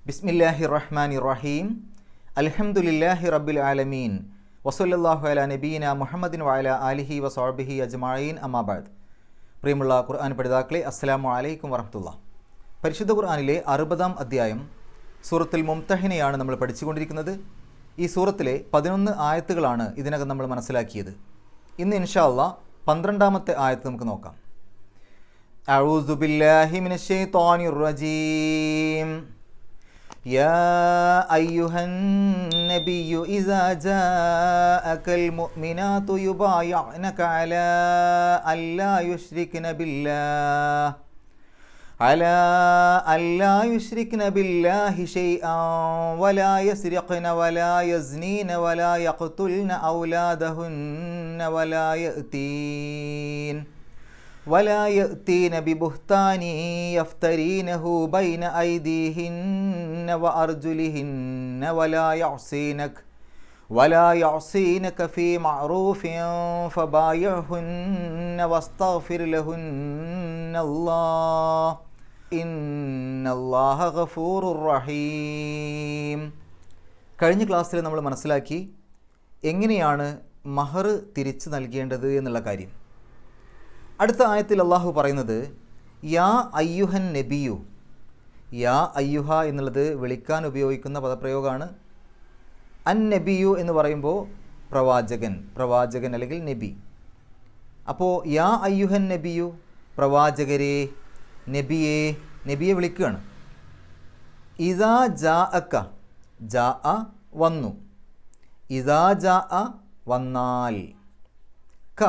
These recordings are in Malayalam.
ബിസ്മില്ലാഹിർ റഹ്മാനിർ റഹീം. അൽഹംദുലില്ലാഹി റബ്ബിൽ ആലമീൻ. വസല്ലല്ലാഹു അലാ നബീന മുഹമ്മദിൻ വഅലാ ആലിഹി വസഹ്ബിഹി അജ്മഈൻ. അമ്മാ ബഅദ്. പ്രിയമുള്ള ഖുർആൻ പഠിതാക്കളെ, അസ്സലാമു അലൈക്കും വറഹ്മത്തുള്ളാഹി. പരിശുദ്ധ ഖുർആനിലെ 60-ാം അധ്യായം സൂറത്തുൽ മുംതഹിനയാണ് നമ്മൾ പഠിച്ചുകൊണ്ടിരിക്കുന്നത്. ഈ സൂറത്തിലെ 11 ആയത്തുകളാണ് ഇതിനകം നമ്മൾ മനസ്സിലാക്കിയത്. ഇന്ന് ഇൻഷാ അല്ലാഹ് 12-ാമത്തെ ആയത്ത് നമുക്ക് നോക്കാം. അഊസു ബില്ലാഹി മിനശ് ശൈത്വാനിർ റജീം. യാ അയ്യുഹൻ നബിയ്യു ഇസാ ജാഅകൽ മുഅ്മിനാതു യുബായിഅനക അലാ അല്ലാ യുശ്രിക്ന ബില്ലാഹി ശൈഅൻ വലാ യസ്രിഖ്ന വലാ യസ്നീന വലാ യഖ്തുൽന ഔലാദഹുന്ന ولا يأتين ببهتان يفترينه بين أيديهن وأرجلهن ولا يعصينك في معروف فبايعهن واستغفر لهن الله إن الله غفور رحيم. കഴിഞ്ഞ ക്ലാസ്സിൽ നമ്മൾ മനസ്സിലാക്കി എങ്ങനെയാണ് മഹർ തിരിച്ചു നൽകേണ്ടത് എന്നുള്ള കാര്യം. അടുത്ത ആയത്തിൽ അള്ളാഹു പറയുന്നത് യാ അയ്യുഹൻ നബിയു. യാ അയ്യുഹ എന്നുള്ളത് വിളിക്കാൻ ഉപയോഗിക്കുന്ന പദപ്രയോഗമാണ്. അൻ നബിയു എന്ന് പറയുമ്പോൾ പ്രവാചകൻ അല്ലെങ്കിൽ നബി. അപ്പോൾ യാ അയ്യുഹൻ നബിയു, പ്രവാചകരെ, നബിയെ വിളിക്കുകയാണ്. ഇദാ ജാ അക്ക, ജാ അ വന്നു, ഇദാ ജാ അ വന്നാൽ, ക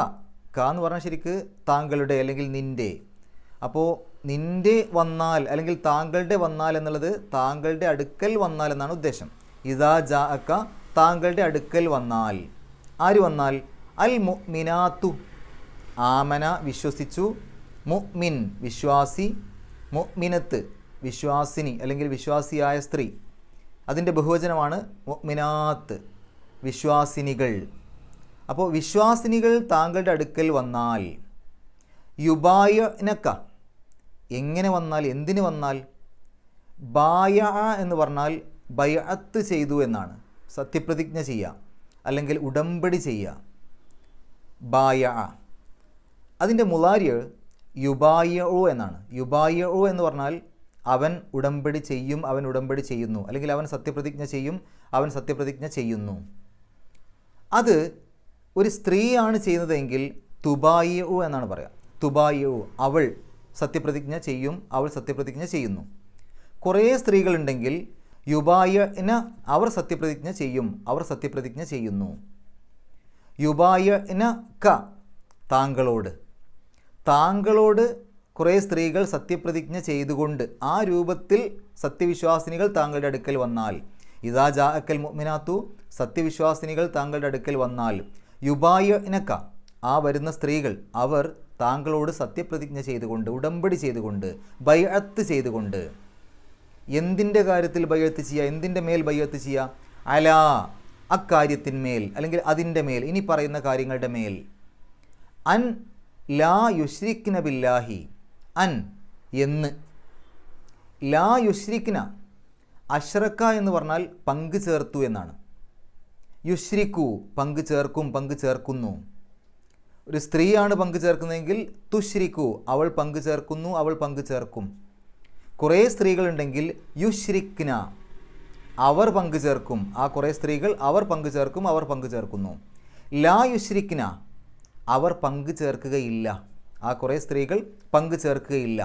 എന്ന് പറഞ്ഞാൽ ശരിക്ക് താങ്കളുടെ അല്ലെങ്കിൽ നിൻ്റെ. അപ്പോൾ നിൻ്റെ വന്നാൽ അല്ലെങ്കിൽ താങ്കളുടെ വന്നാൽ എന്നുള്ളത് താങ്കളുടെ അടുക്കൽ വന്നാൽ എന്നാണ് ഉദ്ദേശം. ഇദാ ജാ അക്ക, താങ്കളുടെ അടുക്കൽ വന്നാൽ. ആര് വന്നാൽ? അൽ മുഅ്മിനാത്തു, ആമന വിശ്വസിച്ചു, മുഅ്മിൻ വിശ്വാസി, മുഅ്മിനത്ത് വിശ്വാസിനി അല്ലെങ്കിൽ വിശ്വാസിയായ സ്ത്രീ. അതിൻ്റെ ബഹുവചനമാണ് മുഅ്മിനാത്ത്, വിശ്വാസിനികൾ. അപ്പോൾ വിശ്വാസിനികൾ താങ്കളുടെ അടുക്കൽ വന്നാൽ, യുബായനക, എങ്ങനെ വന്നാൽ, എന്തിന് വന്നാൽ? ബായ എന്ന് പറഞ്ഞാൽ ബൈഅത്ത് ചെയ്തു എന്നാണ്, സത്യപ്രതിജ്ഞ ചെയ്യുക അല്ലെങ്കിൽ ഉടമ്പടി ചെയ്യുക. ബായ, അതിൻ്റെ മുളാരി യുബായഉ എന്നാണ്. യുബായഉ എന്ന് പറഞ്ഞാൽ അവൻ ഉടമ്പടി ചെയ്യും, അവൻ ഉടമ്പടി ചെയ്യുന്നു, അല്ലെങ്കിൽ അവൻ സത്യപ്രതിജ്ഞ ചെയ്യും, അവൻ സത്യപ്രതിജ്ഞ ചെയ്യുന്നു. അത് ഒരു സ്ത്രീയാണ് ചെയ്യുന്നതെങ്കിൽ തുബായിഉ എന്നാണ് പറയുക. തുബായിഉ, അവൾ സത്യപ്രതിജ്ഞ ചെയ്യും, അവൾ സത്യപ്രതിജ്ഞ ചെയ്യുന്നു. കുറേ സ്ത്രീകളുണ്ടെങ്കിൽ യുബായന, അവർ സത്യപ്രതിജ്ഞ ചെയ്യും, അവർ സത്യപ്രതിജ്ഞ ചെയ്യുന്നു. യുബായന ക, താങ്കളോട് കുറേ സ്ത്രീകൾ സത്യപ്രതിജ്ഞ ചെയ്തുകൊണ്ട് ആ രൂപത്തിൽ സത്യവിശ്വാസിനികൾ താങ്കളുടെ അടുക്കൽ വന്നാൽ, ഇദാ ജാഅക്കൽ മുഅ്മിനാത്തു, സത്യവിശ്വാസിനികൾ താങ്കളുടെ അടുക്കൽ വന്നാൽ, യുബായനക, ആ വരുന്ന സ്ത്രീകൾ അവർ താങ്കളോട് സത്യപ്രതിജ്ഞ ചെയ്തുകൊണ്ട്, ഉടമ്പടി ചെയ്തുകൊണ്ട്, ബൈഅത്ത് ചെയ്തുകൊണ്ട്. എന്തിൻ്റെ കാര്യത്തിൽ ബൈഅത്ത് ചെയ്യുക? എന്തിൻ്റെ മേൽ ബൈഅത്ത് ചെയ്യുക? അലാ, അക്കാര്യത്തിന്മേൽ അല്ലെങ്കിൽ അതിൻ്റെ മേൽ, ഇനി പറയുന്ന കാര്യങ്ങളുടെ മേൽ. അൻ ലാ യുശ്രിക്ന ബില്ലാഹി, അൻ എന്ന്, ലാ യുശ്രിക്ന, അശ്രക്ക എന്ന് പറഞ്ഞാൽ പങ്കു ചേർത്തു എന്നാണ്. യുശ്രിക്കു, പങ്കു ചേർക്കുന്നു. ഒരു സ്ത്രീയാണ് പങ്കു ചേർക്കുന്നതെങ്കിൽ തുശ്രിക്കു, അവൾ പങ്കു ചേർക്കുന്നു, അവൾ പങ്കു ചേർക്കും. കുറേ സ്ത്രീകളുണ്ടെങ്കിൽ യുശ്രിക്ന, അവർ പങ്കു ചേർക്കും. ആ കുറേ സ്ത്രീകൾ അവർ പങ്കു ചേർക്കും, അവർ പങ്കു ചേർക്കുന്നു. ലാ യുശ്രിക്ന, അവർ പങ്കു ചേർക്കുകയില്ല. ആ കുറേ സ്ത്രീകൾ പങ്കു ചേർക്കുകയില്ല.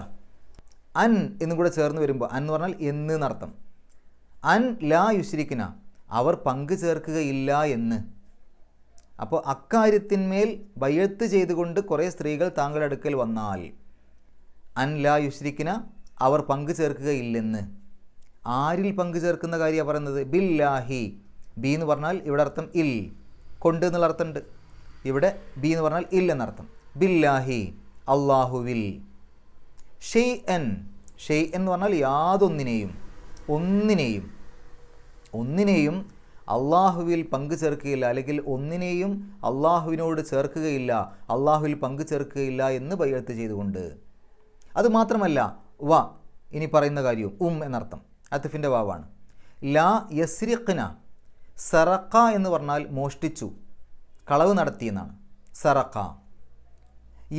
അൻ എന്നും കൂടെ ചേർന്ന് വരുമ്പോൾ, അൻ എന്ന് പറഞ്ഞാൽ എന്ന് എന്നർത്ഥം. അൻ ലാ യുശ്രിക്ന, അവർ പങ്കു ചേർക്കുകയില്ല എന്ന്. അപ്പോൾ അക്കാര്യത്തിന്മേൽ ബൈഅത്ത് ചെയ്തുകൊണ്ട് കുറേ സ്ത്രീകൾ താങ്കളുടെ അടുക്കൽ വന്നാൽ, അൻ ലാ യുശ്രിക്ന, അവർ പങ്കു ചേർക്കുകയില്ലെന്ന്. ആരിൽ പങ്കു ചേർക്കുന്ന കാര്യമാണ് പറയുന്നത്? ബില്ലാഹി. ബി എന്ന് പറഞ്ഞാൽ ഇവിടെ അർത്ഥം ഇൽ, കൊണ്ട് എന്നുള്ള അർത്ഥമുണ്ട്. ഇവിടെ ബി എന്ന് പറഞ്ഞാൽ ഇൽ എന്നർത്ഥം. ബില്ലാഹി, അള്ളാഹുവിൽ. ഷെയ്അൻ എന്ന് പറഞ്ഞാൽ യാതൊന്നിനെയും, ഒന്നിനെയും അള്ളാഹുവിൽ പങ്കു ചേർക്കുകയില്ല, അല്ലെങ്കിൽ ഒന്നിനെയും അള്ളാഹുവിനോട് ചേർക്കുകയില്ല, അള്ളാഹുവിൽ പങ്കു ചേർക്കുകയില്ല എന്ന് ബൈഅത്ത് ചെയ്തുകൊണ്ട്. അതുമാത്രമല്ല, ഇനി പറയുന്ന കാര്യവും എന്നർത്ഥം. അത്തഫിൻ്റെ വാവാണ്. ലാ യസ്രിഖ്ന, സറഖ എന്ന് പറഞ്ഞാൽ മോഷ്ടിച്ചു, കളവ് നടത്തി എന്നാണ് സറഖ.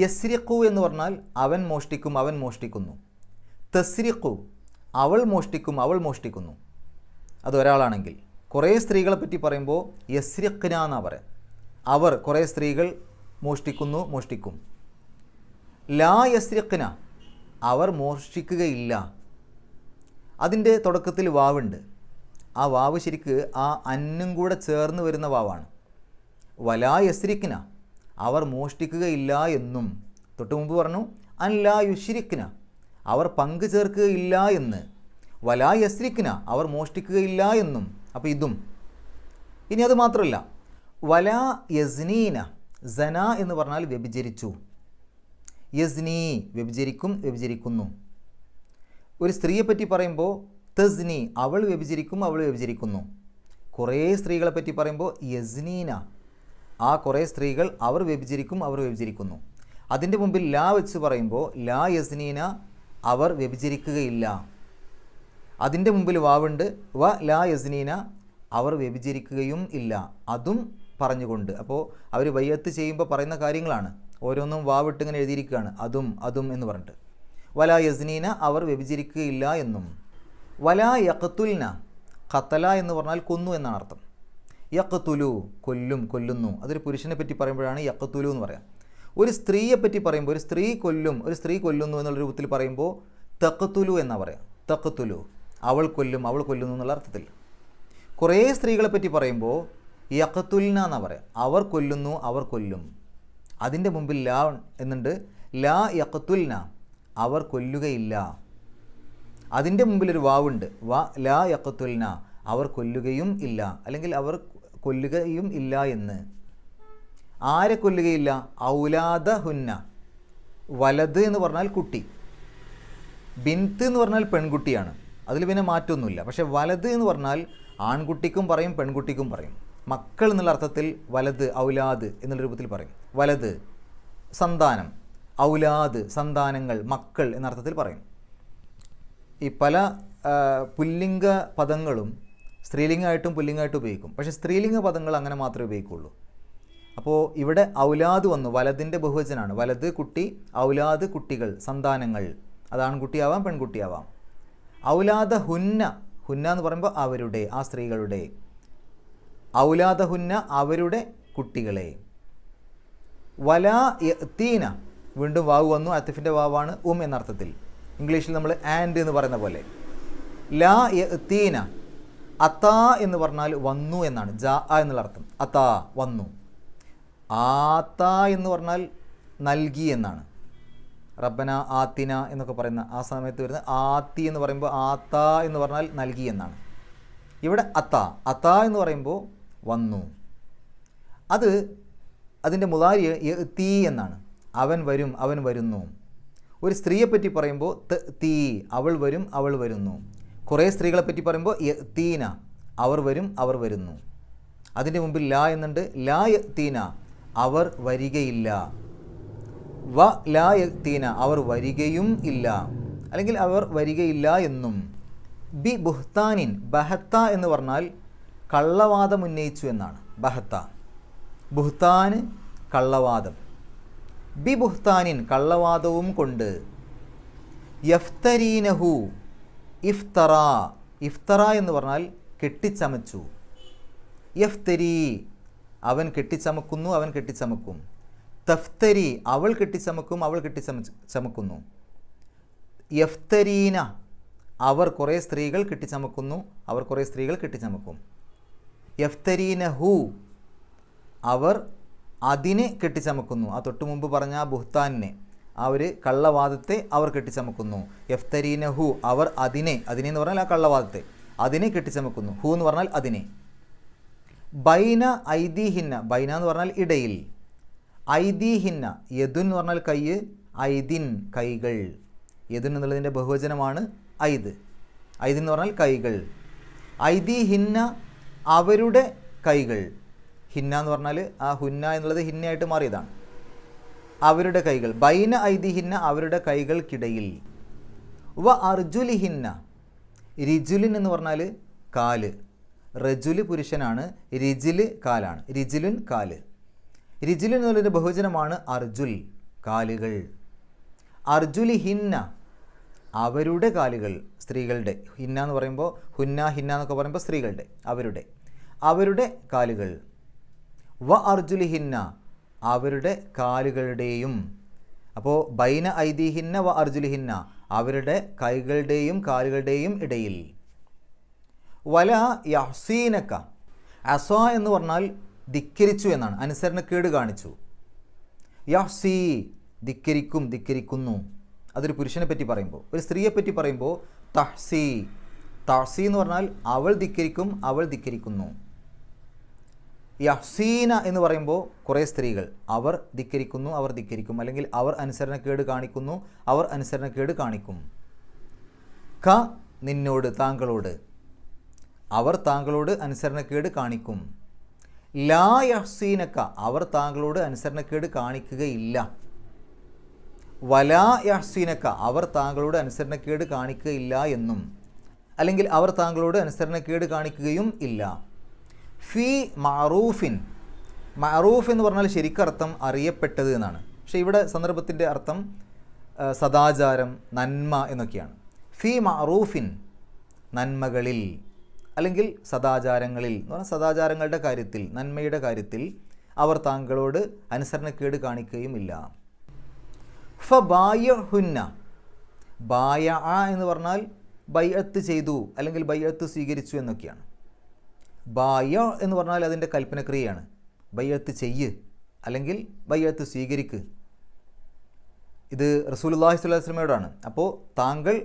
യസ്രിഖു എന്ന് പറഞ്ഞാൽ അവൻ മോഷ്ടിക്കും, അവൻ മോഷ്ടിക്കുന്നു. തസ്രിഖു, അവൾ മോഷ്ടിക്കും, അവൾ മോഷ്ടിക്കുന്നു. അതൊരാളാണെങ്കിൽ. കുറേ സ്ത്രീകളെ പറ്റി പറയുമ്പോൾ യസ്രിഖ്ന എന്നാണ് പറയാം. അവർ, കുറേ സ്ത്രീകൾ മോഷ്ടിക്കുന്നു, മോഷ്ടിക്കും. ലാ യസ്രിഖ്ന, അവർ മോഷ്ടിക്കുകയില്ല. അതിൻ്റെ തുടക്കത്തിൽ വാവുണ്ട്. ആ വാവ് ശരിക്ക് ആ അന്നും കൂടെ ചേർന്ന് വരുന്ന വാവാണ്. വലാ യസ്രിഖ്ന, അവർ മോഷ്ടിക്കുകയില്ല എന്നും. തൊട്ട് മുമ്പ് പറഞ്ഞു അൻ ലാ യുശ്രിഖ്ന, അവർ പങ്കു ചേർക്കുകയില്ല എന്ന്. വലാ യസ്രിഖ്ന, അവർ മോഷ്ടിക്കുകയില്ല എന്നും. അപ്പോൾ ഇതും. ഇനി അത് മാത്രമല്ല, വലാ യസ്നീന, സന എന്ന് പറഞ്ഞാൽ വ്യഭിചരിച്ചു. യസ്നി, വ്യഭിചരിക്കും, വ്യഭിചരിക്കുന്നു. ഒരു സ്ത്രീയെപ്പറ്റി പറയുമ്പോൾ തസ്നി, അവൾ വ്യഭിചരിക്കും, അവൾ വ്യഭിചരിക്കുന്നു. കുറേ സ്ത്രീകളെ പറ്റി പറയുമ്പോൾ യസ്നീന, ആ കുറേ സ്ത്രീകൾ അവർ വ്യഭിചരിക്കും, അവർ വ്യഭിചരിക്കുന്നു. അതിൻ്റെ മുമ്പിൽ ലാ വെച്ച് പറയുമ്പോൾ ലാ യസ്നീന, അവർ വ്യഭിചരിക്കുകയില്ല. അതിൻ്റെ മുമ്പിൽ വാവുണ്ട്, വ ലാ യസ്നീന, അവർ വ്യഭിചരിക്കുകയും ഇല്ല. അതും പറഞ്ഞുകൊണ്ട്. അപ്പോൾ അവർ ബയ്യത്ത് ചെയ്യുമ്പോൾ പറയുന്ന കാര്യങ്ങളാണ്. ഓരോന്നും വാവിട്ട് ഇങ്ങനെ എഴുതിയിരിക്കുകയാണ്, അതും അതും എന്ന് പറഞ്ഞിട്ട്. വലാ യസ്നീന, അവർ വ്യഭിചരിക്കുകയില്ല എന്നും. വലാ യഖ്തുൽന, ഖത്തല എന്ന് പറഞ്ഞാൽ കൊന്നു എന്നാണ് അർത്ഥം. യഖ്തുലു, കൊല്ലും, കൊല്ലുന്നു. അതൊരു പുരുഷനെ പറ്റി പറയുമ്പോഴാണ് യഖ്തുലു എന്ന് പറയാം. ഒരു സ്ത്രീയെ പറ്റി പറയുമ്പോൾ ഒരു സ്ത്രീ കൊല്ലും, ഒരു സ്ത്രീ കൊല്ലുന്നു എന്നുള്ള രൂപത്തിൽ പറയുമ്പോൾ തഖ്തുലു എന്നാണ് പറയാം. തഖ്തുലു, അവൾ കൊല്ലും, അവൾ കൊല്ലുന്നു എന്നുള്ള അർത്ഥത്തിൽ. കുറേ സ്ത്രീകളെ പറ്റി പറയുമ്പോൾ യഖ്തുൽന എന്നാണ് പറയാം. അവർ കൊല്ലുന്നു, അവർ കൊല്ലും. അതിൻ്റെ മുമ്പിൽ ലാ എന്നുണ്ട്. ലാ യഖ്തുൽന, അവർ കൊല്ലുകയില്ല. അതിൻ്റെ മുമ്പിലൊരു വാവുണ്ട്, വ ലാ യഖ്തുൽന, അവർ കൊല്ലുകയും ഇല്ല, അല്ലെങ്കിൽ അവർ കൊല്ലുകയും ഇല്ല എന്ന്. ആരെ കൊല്ലുകയില്ല? ഔലാദ ഹുന്ന, വലത് എന്ന് പറഞ്ഞാൽ കുട്ടി, ബിൻത്ത് എന്ന് പറഞ്ഞാൽ പെൺകുട്ടിയാണ്, അതിൽ പിന്നെ മാറ്റമൊന്നുമില്ല. പക്ഷേ വലത് എന്ന് പറഞ്ഞാൽ ആൺകുട്ടിക്കും പറയും, പെൺകുട്ടിക്കും പറയും. മക്കൾ എന്നുള്ള അർത്ഥത്തിൽ വലത്, ഔലാദ് എന്നുള്ള രൂപത്തിൽ പറയും. വലത് സന്താനം, ഔലാദ് സന്താനങ്ങൾ, മക്കൾ എന്ന അർത്ഥത്തിൽ പറയും. ഈ പല പുല്ലിംഗ പദങ്ങളും സ്ത്രീലിംഗമായിട്ടും പുല്ലിംഗമായിട്ടും ഉപയോഗിക്കും. പക്ഷേ സ്ത്രീലിംഗ പദങ്ങൾ അങ്ങനെ മാത്രമേ ഉപയോഗിക്കുള്ളൂ. അപ്പോൾ ഇവിടെ ഔലാദ് വന്നു, വലതിൻ്റെ ബഹുവചനാണ്. വലത് കുട്ടി, ഔലാദ് കുട്ടികൾ, സന്താനങ്ങൾ. അത് ആൺകുട്ടിയാവാം, പെൺകുട്ടിയാവാം. ഔലാദ ഹുന്ന, ഹുന്ന എന്ന് പറയുമ്പോൾ അവരുടെ, ആ സ്ത്രീകളുടെ. ഔലാദ ഹുന്ന, അവരുടെ കുട്ടികളെ. വലാ യഅ്തീന, വീണ്ടും വാവ് വന്നു, അത്തഫിൻ്റെ വാവാണ്, എന്നർത്ഥത്തിൽ. ഇംഗ്ലീഷിൽ നമ്മൾ ആൻഡ് എന്ന് പറയുന്ന പോലെ. ലാ യഅ്തീന, അതാ എന്ന് പറഞ്ഞാൽ വന്നു എന്നാണ്. ജാ എന്നുള്ള അർത്ഥം. അതാ, വന്നു. ആത്താ എന്ന് പറഞ്ഞാൽ നൽകി എന്നാണ്. റബ്ബന ആത്തിന എന്നൊക്കെ പറയുന്ന ആ സമയത്ത് വരുന്ന ആത്തി എന്ന് പറയുമ്പോൾ ആത്താ എന്ന് പറഞ്ഞാൽ നൽകി എന്നാണ്. ഇവിടെ അത്താ, അത്താ എന്ന് പറയുമ്പോൾ വന്നു. അത് അതിൻ്റെ മുതാരി യഅ്തി എന്നാണ്. അവൻ വരും, അവൻ വരുന്നു. ഒരു സ്ത്രീയെപ്പറ്റി പറയുമ്പോൾ തീ, അവൾ വരും, അവൾ വരുന്നു. കുറേ സ്ത്രീകളെപ്പറ്റി പറയുമ്പോൾ യഅ്തീന, അവർ വരും, അവർ വരുന്നു. അതിൻ്റെ മുമ്പിൽ ലാ എന്നുണ്ട്. ലാ യഅ്തീന, അവർ വരികയില്ല. വ ലാ യഅ്തീന, അവർ വരികയും ഇല്ല, അല്ലെങ്കിൽ അവർ വരികയില്ല എന്നും. ബി ബുഹ്താനിൻ, ബഹത്ത എന്ന് പറഞ്ഞാൽ കള്ളവാദം ഉന്നയിച്ചു എന്നാണ്. ബഹത്ത, ബുഹ്താന് കള്ളവാദം. ബി ബുഹ്താനിൻ, കള്ളവാദവും കൊണ്ട്. യഫ്തരീനഹു, ഇഫ്തറ, ഇഫ്തറ എന്ന് പറഞ്ഞാൽ കെട്ടിച്ചമച്ചു. യഫ്തരി, അവൻ കെട്ടിച്ചമക്കുന്നു, അവൻ കെട്ടിച്ചമക്കും. തഫ്തരി, അവൾ കെട്ടിച്ചമക്കും, അവൾ കെട്ടിച്ചമക്കുന്നു. യഫ്തരീന, അവർ കുറേ സ്ത്രീകൾ കെട്ടിച്ചമക്കുന്നു, അവർ കുറേ സ്ത്രീകൾ കെട്ടിച്ചമക്കും. യഫ്തരീനഹു, അവർ അതിനെ കെട്ടിച്ചമക്കുന്നു. ആ തൊട്ടു മുമ്പ് പറഞ്ഞ ആ ബുഹ്താനിനെ, ആ ഒരു കള്ളവാദത്തെ അവർ കെട്ടിച്ചമക്കുന്നു. യഫ്തരീനഹു, അവർ അതിനെ, അതിനെ എന്ന് പറഞ്ഞാൽ ആ കള്ളവാദത്തെ, അതിനെ കെട്ടിച്ചമക്കുന്നു. ഹു എന്ന് പറഞ്ഞാൽ അതിനെ. ബൈന ഐദീഹിന്ന, ബൈന എന്ന് പറഞ്ഞാൽ ഇടയിൽ. ഐദീഹിന്ന, യദുൻ എന്ന് പറഞ്ഞാൽ കൈ, ഐദിൻ കൈകൾ. യദുൻ എന്നുള്ളതിൻ്റെ ബഹുവചനമാണ് ഐദ്. ഐദ് എന്ന് പറഞ്ഞാൽ കൈകൾ. ഐദീഹിന്ന, അവരുടെ കൈകൾ. ഹിന്ന എന്ന് പറഞ്ഞാൽ ആ ഹുന്ന എന്നുള്ളത് ഹിന്നയായിട്ട് മാറിയതാണ്. അവരുടെ കൈകൾ. ബൈന ഐദീഹിന്ന, അവരുടെ കൈകൾക്കിടയിൽ. വ അർജുലിഹിന്ന, റിജുലിൻ എന്ന് പറഞ്ഞാൽ കാല്, റജുല് പുരുഷനാണ്, റിജില് കാലാണ്, റിജിലുൻ കാല്. റിജിലുൻ എന്നുള്ളതിൻ്റെ ബഹുവചനമാണ് അർജുൽ, കാലുകൾ. അർജുലി ഹിന്ന അവരുടെ കാലുകൾ, സ്ത്രീകളുടെ. ഹിന്ന എന്ന് പറയുമ്പോൾ ഹുന്ന ഹിന്ന എന്നൊക്കെ പറയുമ്പോൾ സ്ത്രീകളുടെ, അവരുടെ കാലുകൾ. വ അർജുലി ഹിന്ന അവരുടെ കാലുകളുടെയും. അപ്പോൾ ബൈന ഐദീഹിന്ന വ അർജുലിഹിന്ന അവരുടെ കൈകളുടെയും കാലുകളുടെയും ഇടയിൽ. വല യഹ്സീനക്ക അസ എന്ന് പറഞ്ഞാൽ ധിക്കരിച്ചു എന്നാണ്, അനുസരണക്കേട് കാണിച്ചു. യഹ്സി ധിക്കരിക്കും, ധിക്കരിക്കുന്നു. അതൊരു പുരുഷനെ പറ്റി പറയുമ്പോൾ. ഒരു സ്ത്രീയെ പറ്റി പറയുമ്പോൾ തഹ്സി, തഹ്സി എന്ന് പറഞ്ഞാൽ അവൾ ധിക്കരിക്കും, അവൾ ധിക്കരിക്കുന്നു. യഹ്സീന എന്ന് പറയുമ്പോൾ കുറേ സ്ത്രീകൾ, അവർ ധിക്കരിക്കുന്നു, അവർ ധിക്കരിക്കും, അല്ലെങ്കിൽ അവർ അനുസരണക്കേട് കാണിക്കുന്നു, അവർ അനുസരണക്കേട് കാണിക്കും. ക നിന്നോട്, താങ്കളോട്, അവർ താങ്കളോട് അനുസരണക്കേട് കാണിക്കും. ലാ യഹ്സീനക്ക അവർ താങ്കളോട് അനുസരണക്കേട് കാണിക്കുകയില്ല. വലാ യഹ്സീനക്ക അവർ താങ്കളോട് അനുസരണക്കേട് കാണിക്കുകയില്ല എന്നും, അല്ലെങ്കിൽ അവർ താങ്കളോട് അനുസരണക്കേട് കാണിക്കുകയും ഇല്ല. ഫി മഅറൂഫിൻ, മഅറൂഫ് എന്ന് പറഞ്ഞാൽ ശരിക്കർത്ഥം അറിയപ്പെട്ടത് എന്നാണ്. പക്ഷേ ഇവിടെ സന്ദർഭത്തിൻ്റെ അർത്ഥം സദാചാരം, നന്മ എന്നൊക്കെയാണ്. ഫി മഅറൂഫിൻ നന്മകളിൽ, അല്ലെങ്കിൽ സദാചാരങ്ങളിൽ എന്ന് പറഞ്ഞാൽ സദാചാരങ്ങളുടെ കാര്യത്തിൽ, നന്മയുടെ കാര്യത്തിൽ അവർ താങ്കളോട് അനുസരണക്കേട് കാണിക്കുകയുമില്ല. ഫബായഹുന്ന, ബായ എന്ന് പറഞ്ഞാൽ ബൈഅത്ത് ചെയ്തു, അല്ലെങ്കിൽ ബൈഅത്ത് സ്വീകരിച്ചു എന്നൊക്കെയാണ്. ബായ എന്ന് പറഞ്ഞാൽ അതിൻ്റെ കൽപ്പനക്രിയയാണ്. ബൈഅത്ത് ചെയ്യ്, അല്ലെങ്കിൽ ബൈഅത്ത് സ്വീകരിക്ക്. ഇത് റസൂലുള്ളാഹി സ്വല്ലല്ലാഹു അലൈഹി വസല്ലമയോടാണ്. അപ്പോൾ താങ്കൾ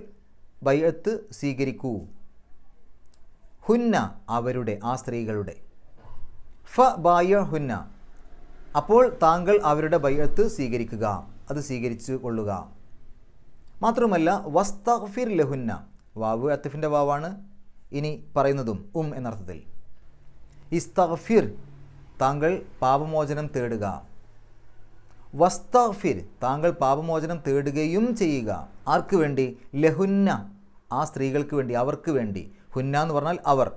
ബൈഅത്ത് സ്വീകരിക്കൂ. ഹുന്ന അവരുടെ, ആ സ്ത്രീകളുടെ. ഫ ബായ ഹുന്ന അപ്പോൾ താങ്കൾ അവരുടെ ബൈഅത്ത് സ്വീകരിക്കുക, അത് സ്വീകരിച്ചു കൊള്ളുക. മാത്രമല്ല വസ്തഗ്ഫിർ ലഹുന്ന, വാവ് അത്ഫിൻ്റെ വാവാണ്, ഇനി പറയുന്നതും എന്നർത്ഥത്തിൽ. ഇസ്തഗ്ഫിർ താങ്കൾ പാപമോചനം തേടുക. വസ്തഗ്ഫിർ താങ്കൾ പാപമോചനം തേടുകയും ചെയ്യുക. ആർക്ക് വേണ്ടി? ലഹുന്ന ആ സ്ത്രീകൾക്ക് വേണ്ടി, അവർക്ക് വേണ്ടി. ഹുന്ന എന്ന് പറഞ്ഞാൽ അവർ.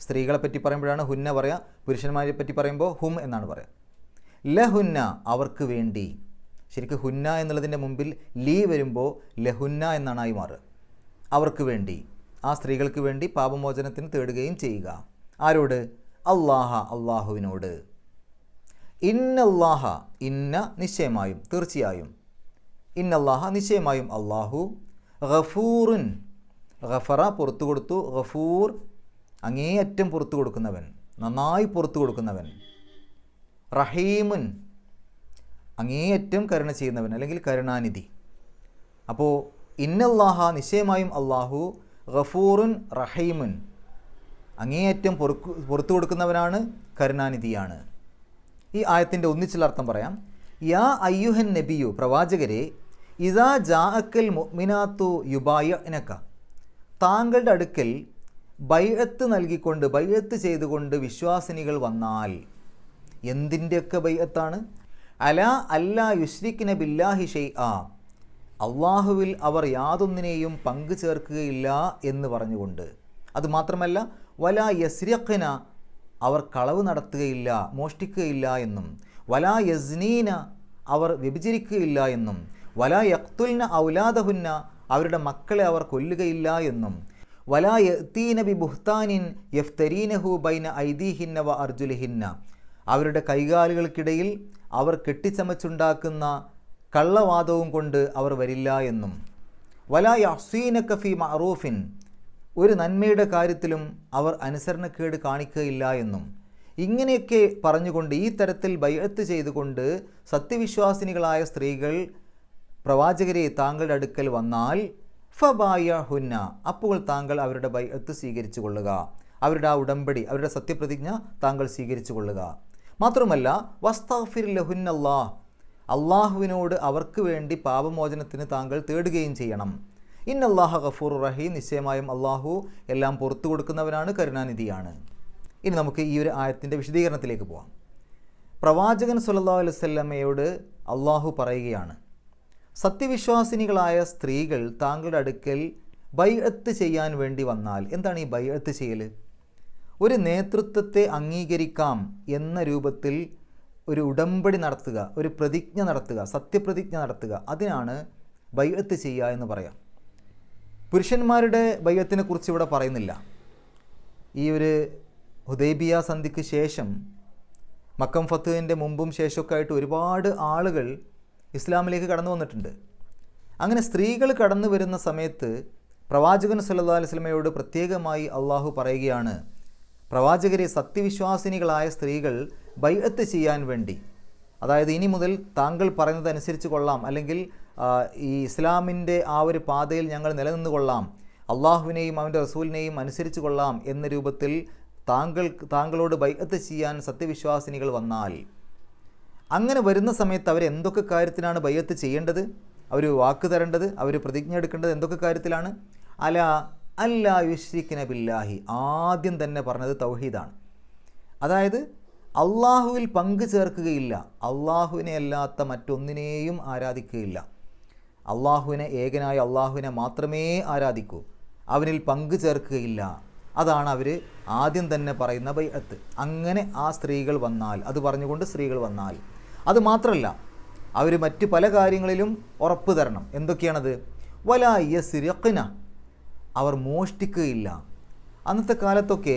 സ്ത്രീകളെ പറ്റി പറയുമ്പോഴാണ് ഹുന്ന പറയുക, പുരുഷന്മാരെ പറ്റി പറയുമ്പോൾ ഹും എന്നാണ് പറയുക. ലഹുന്ന അവർക്ക് വേണ്ടി. ശരിക്കും ഹുന്ന എന്നുള്ളതിൻ്റെ മുമ്പിൽ ലീ വരുമ്പോൾ ലഹുന്ന എന്നാണായി മാറുക. അവർക്ക് വേണ്ടി, ആ സ്ത്രീകൾക്ക് വേണ്ടി പാപമോചനത്തിന് തേടുകയും ചെയ്യുക. ആരോട്? അല്ലാഹ അള്ളാഹുവിനോട്. ഇന്നല്ലാഹ ഇന്ന നിശ്ചയമായും, തീർച്ചയായും. ഇന്നല്ലാഹ നിശ്ചയമായും അള്ളാഹു. ഗഫൂറുൻ ഗഫറ പുറത്തു കൊടുത്തു, ഗഫൂർ അങ്ങേയറ്റം പുറത്തു കൊടുക്കുന്നവൻ, നന്നായി പുറത്തു കൊടുക്കുന്നവൻ. റഹീമുൻ അങ്ങേയറ്റം കരുണ ചെയ്യുന്നവൻ, അല്ലെങ്കിൽ കരുണാനിധി. അപ്പോൾ ഇന്നല്ലാഹ നിശ്ചയമായും അള്ളാഹു, ഗഫൂറുൻ റഹീമുൻ അങ്ങേയറ്റം പുറത്തു കൊടുക്കുന്നവനാണ്, കരുണാനിധിയാണ്. ഈ ആയത്തിൻ്റെ ഒന്നിച്ചുള്ള അർത്ഥം പറയാം. യാ അയ്യുഹൻ നബിയു പ്രവാചകരെ, ഇദാ ജാഅക്കൽ മുഅ്മിനാത്തു യുബായിഅനക താങ്കളുടെ അടുക്കൽ ബൈഅത്ത് നൽകിക്കൊണ്ട്, ബൈഅത്ത് ചെയ്തുകൊണ്ട് വിശ്വാസിനികൾ വന്നാൽ. എന്തിൻ്റെയൊക്കെ ബൈഅത്താണ്? അലാ അല്ലാ യുശ്രിക്ന ബില്ലാഹി ഷൈആ അള്ളാഹുവിൽ അവർ യാതൊന്നിനെയും പങ്കു ചേർക്കുകയില്ല എന്ന് പറഞ്ഞുകൊണ്ട്. അതുമാത്രമല്ല വലാ യസ്രിഖ്ന അവർ കളവ് നടത്തുകയില്ല, മോഷ്ടിക്കുകയില്ല എന്നും. വലാ യസ്നീന അവർ വ്യഭിചരിക്കുകയില്ല എന്നും. വലാ യഖ്തുൽന ഔലാദഹുന്ന അവരുടെ മക്കളെ അവർ കൊല്ലുകയില്ല എന്നും. വലാ യഅ്തീന ബി ബുഹ്താനിൻ യഫ്തരീനഹു ബൈന ഐദീഹിന്ന വ അർജുലിഹിന്ന അവരുടെ കൈകാലുകൾക്കിടയിൽ അവർ കെട്ടിച്ചമച്ചുണ്ടാക്കുന്ന കള്ളവാദവും കൊണ്ട് അവർ വരില്ല എന്നും. വലാ യഹ്സീനക ഫീ മഅറൂഫിൻ ഒരു നന്മയുടെ കാര്യത്തിലും അവർ അനുസരണക്കേട് കാണിക്കുകയില്ല എന്നും. ഇങ്ങനെയൊക്കെ പറഞ്ഞുകൊണ്ട്, ഈ തരത്തിൽ ബൈഅത്ത് ചെയ്തുകൊണ്ട് സത്യവിശ്വാസിനികളായ സ്ത്രീകൾ പ്രവാചകരെ താങ്കളുടെ അടുക്കൽ വന്നാൽ ഫബായഹുന്ന അപ്പോൾ താങ്കൾ അവരുടെ ബൈഅത്ത് സ്വീകരിച്ചു കൊള്ളുക, അവരുടെ ആ ഉടമ്പടി, അവരുടെ സത്യപ്രതിജ്ഞ താങ്കൾ സ്വീകരിച്ചു കൊള്ളുക. മാത്രമല്ല വസ്തഗ്ഫിർ ലഹുന്നല്ലാഹ് അള്ളാഹുവിനോട് അവർക്ക് വേണ്ടി പാപമോചനത്തിന് താങ്കൾ തേടുകയും ചെയ്യണം. ഇന്നല്ലാഹ ഗഫൂർ റഹീം നിശ്ചയമായും അള്ളാഹു എല്ലാം പുറത്തു കൊടുക്കുന്നവനാണ്, കരുണാനിധിയാണ്. ഇനി നമുക്ക് ഈ ഒരു ആയത്തിൻ്റെ വിശദീകരണത്തിലേക്ക് പോകാം. പ്രവാചകൻ സ്വല്ലല്ലാഹു അലൈഹി വസല്ലമയോട് അള്ളാഹു പറയുകയാണ്, സത്യവിശ്വാസിനികളായ സ്ത്രീകൾ താങ്കളുടെ അടുക്കൽ ബൈഅത്ത് ചെയ്യാൻ വേണ്ടി വന്നാൽ, എന്താണ് ഈ ബൈഅത്ത് ചെയ്യൽ? ഒരു നേതൃത്വത്തെ അംഗീകരിക്കാം എന്ന രൂപത്തിൽ ഒരു ഉടമ്പടി നടത്തുക, ഒരു പ്രതിജ്ഞ നടത്തുക, സത്യപ്രതിജ്ഞ നടത്തുക, അതിനാണ് ബൈഅത്ത് ചെയ്യുക എന്ന് പറയാം. പുരുഷന്മാരുടെ ബൈഅത്തിനെ കുറിച്ച് ഇവിടെ പറയുന്നില്ല. ഈ ഒരു ഹുദൈബിയ സന്ധിക്ക് ശേഷം, മക്കം ഫത്തുഹിൻ്റെ മുമ്പും ശേഷമൊക്കെ ആയിട്ട് ഒരുപാട് ആളുകൾ ഇസ്ലാമിലേക്ക് കടന്നു വന്നിട്ടുണ്ട്. അങ്ങനെ സ്ത്രീകൾ കടന്നു വരുന്ന സമയത്ത് പ്രവാചകൻ സല്ലല്ലാഹു അലൈഹി വസല്ലമയോട് പ്രത്യേകമായി അള്ളാഹു പറയുകയാണ്, പ്രവാചകരെ, സത്യവിശ്വാസിനികളായ സ്ത്രീകൾ ബൈഅത്ത് ചെയ്യാൻ വേണ്ടി, അതായത് ഇനി മുതൽ താങ്കൾ പറയുന്നതനുസരിച്ച് കൊള്ളാം, അല്ലെങ്കിൽ ഈ ഇസ്ലാമിൻ്റെ ആ ഒരു പാതയിൽ ഞങ്ങൾ നിലനിന്ന് കൊള്ളാം, അള്ളാഹുവിനെയും അവൻ്റെ റസൂലിനെയും അനുസരിച്ച് കൊള്ളാം എന്ന രൂപത്തിൽ താങ്കളോട് ബൈഅത്ത് ചെയ്യാൻ സത്യവിശ്വാസിനികൾ വന്നാൽ, അങ്ങനെ വരുന്ന സമയത്ത് അവർ എന്തൊക്കെ കാര്യത്തിലാണ് ബൈഅത്ത് ചെയ്യേണ്ടത്, അവർ വാക്ക് തരേണ്ടത്, അവർ പ്രതിജ്ഞ എടുക്കേണ്ടത് എന്തൊക്കെ കാര്യത്തിലാണ്? അല്ലാ യുശ്രിക്ന ബില്ലാഹി, ആദ്യം തന്നെ പറഞ്ഞത് തൗഹീദാണ്. അതായത് അള്ളാഹുവിൽ പങ്കു ചേർക്കുകയില്ല, അള്ളാഹുവിനെ അല്ലാത്ത മറ്റൊന്നിനെയും ആരാധിക്കുകയില്ല, അള്ളാഹുവിനെ, ഏകനായ അള്ളാഹുവിനെ മാത്രമേ ആരാധിക്കൂ, അവനിൽ പങ്കു ചേർക്കുകയില്ല. അതാണ് അവർ ആദ്യം തന്നെ പറയുന്ന ബൈഅത്ത്. അങ്ങനെ ആ സ്ത്രീകൾ വന്നാൽ, അത് പറഞ്ഞുകൊണ്ട് സ്ത്രീകൾ വന്നാൽ, അത് മാത്രമല്ല, അവർ മറ്റ് പല കാര്യങ്ങളിലും ഉറപ്പ് തരണം. എന്തൊക്കെയാണത്? വലാ യസ്രിഖ്ന, അവർ മോഷ്ടിക്കുകയില്ല. അന്നത്തെ കാലത്തൊക്കെ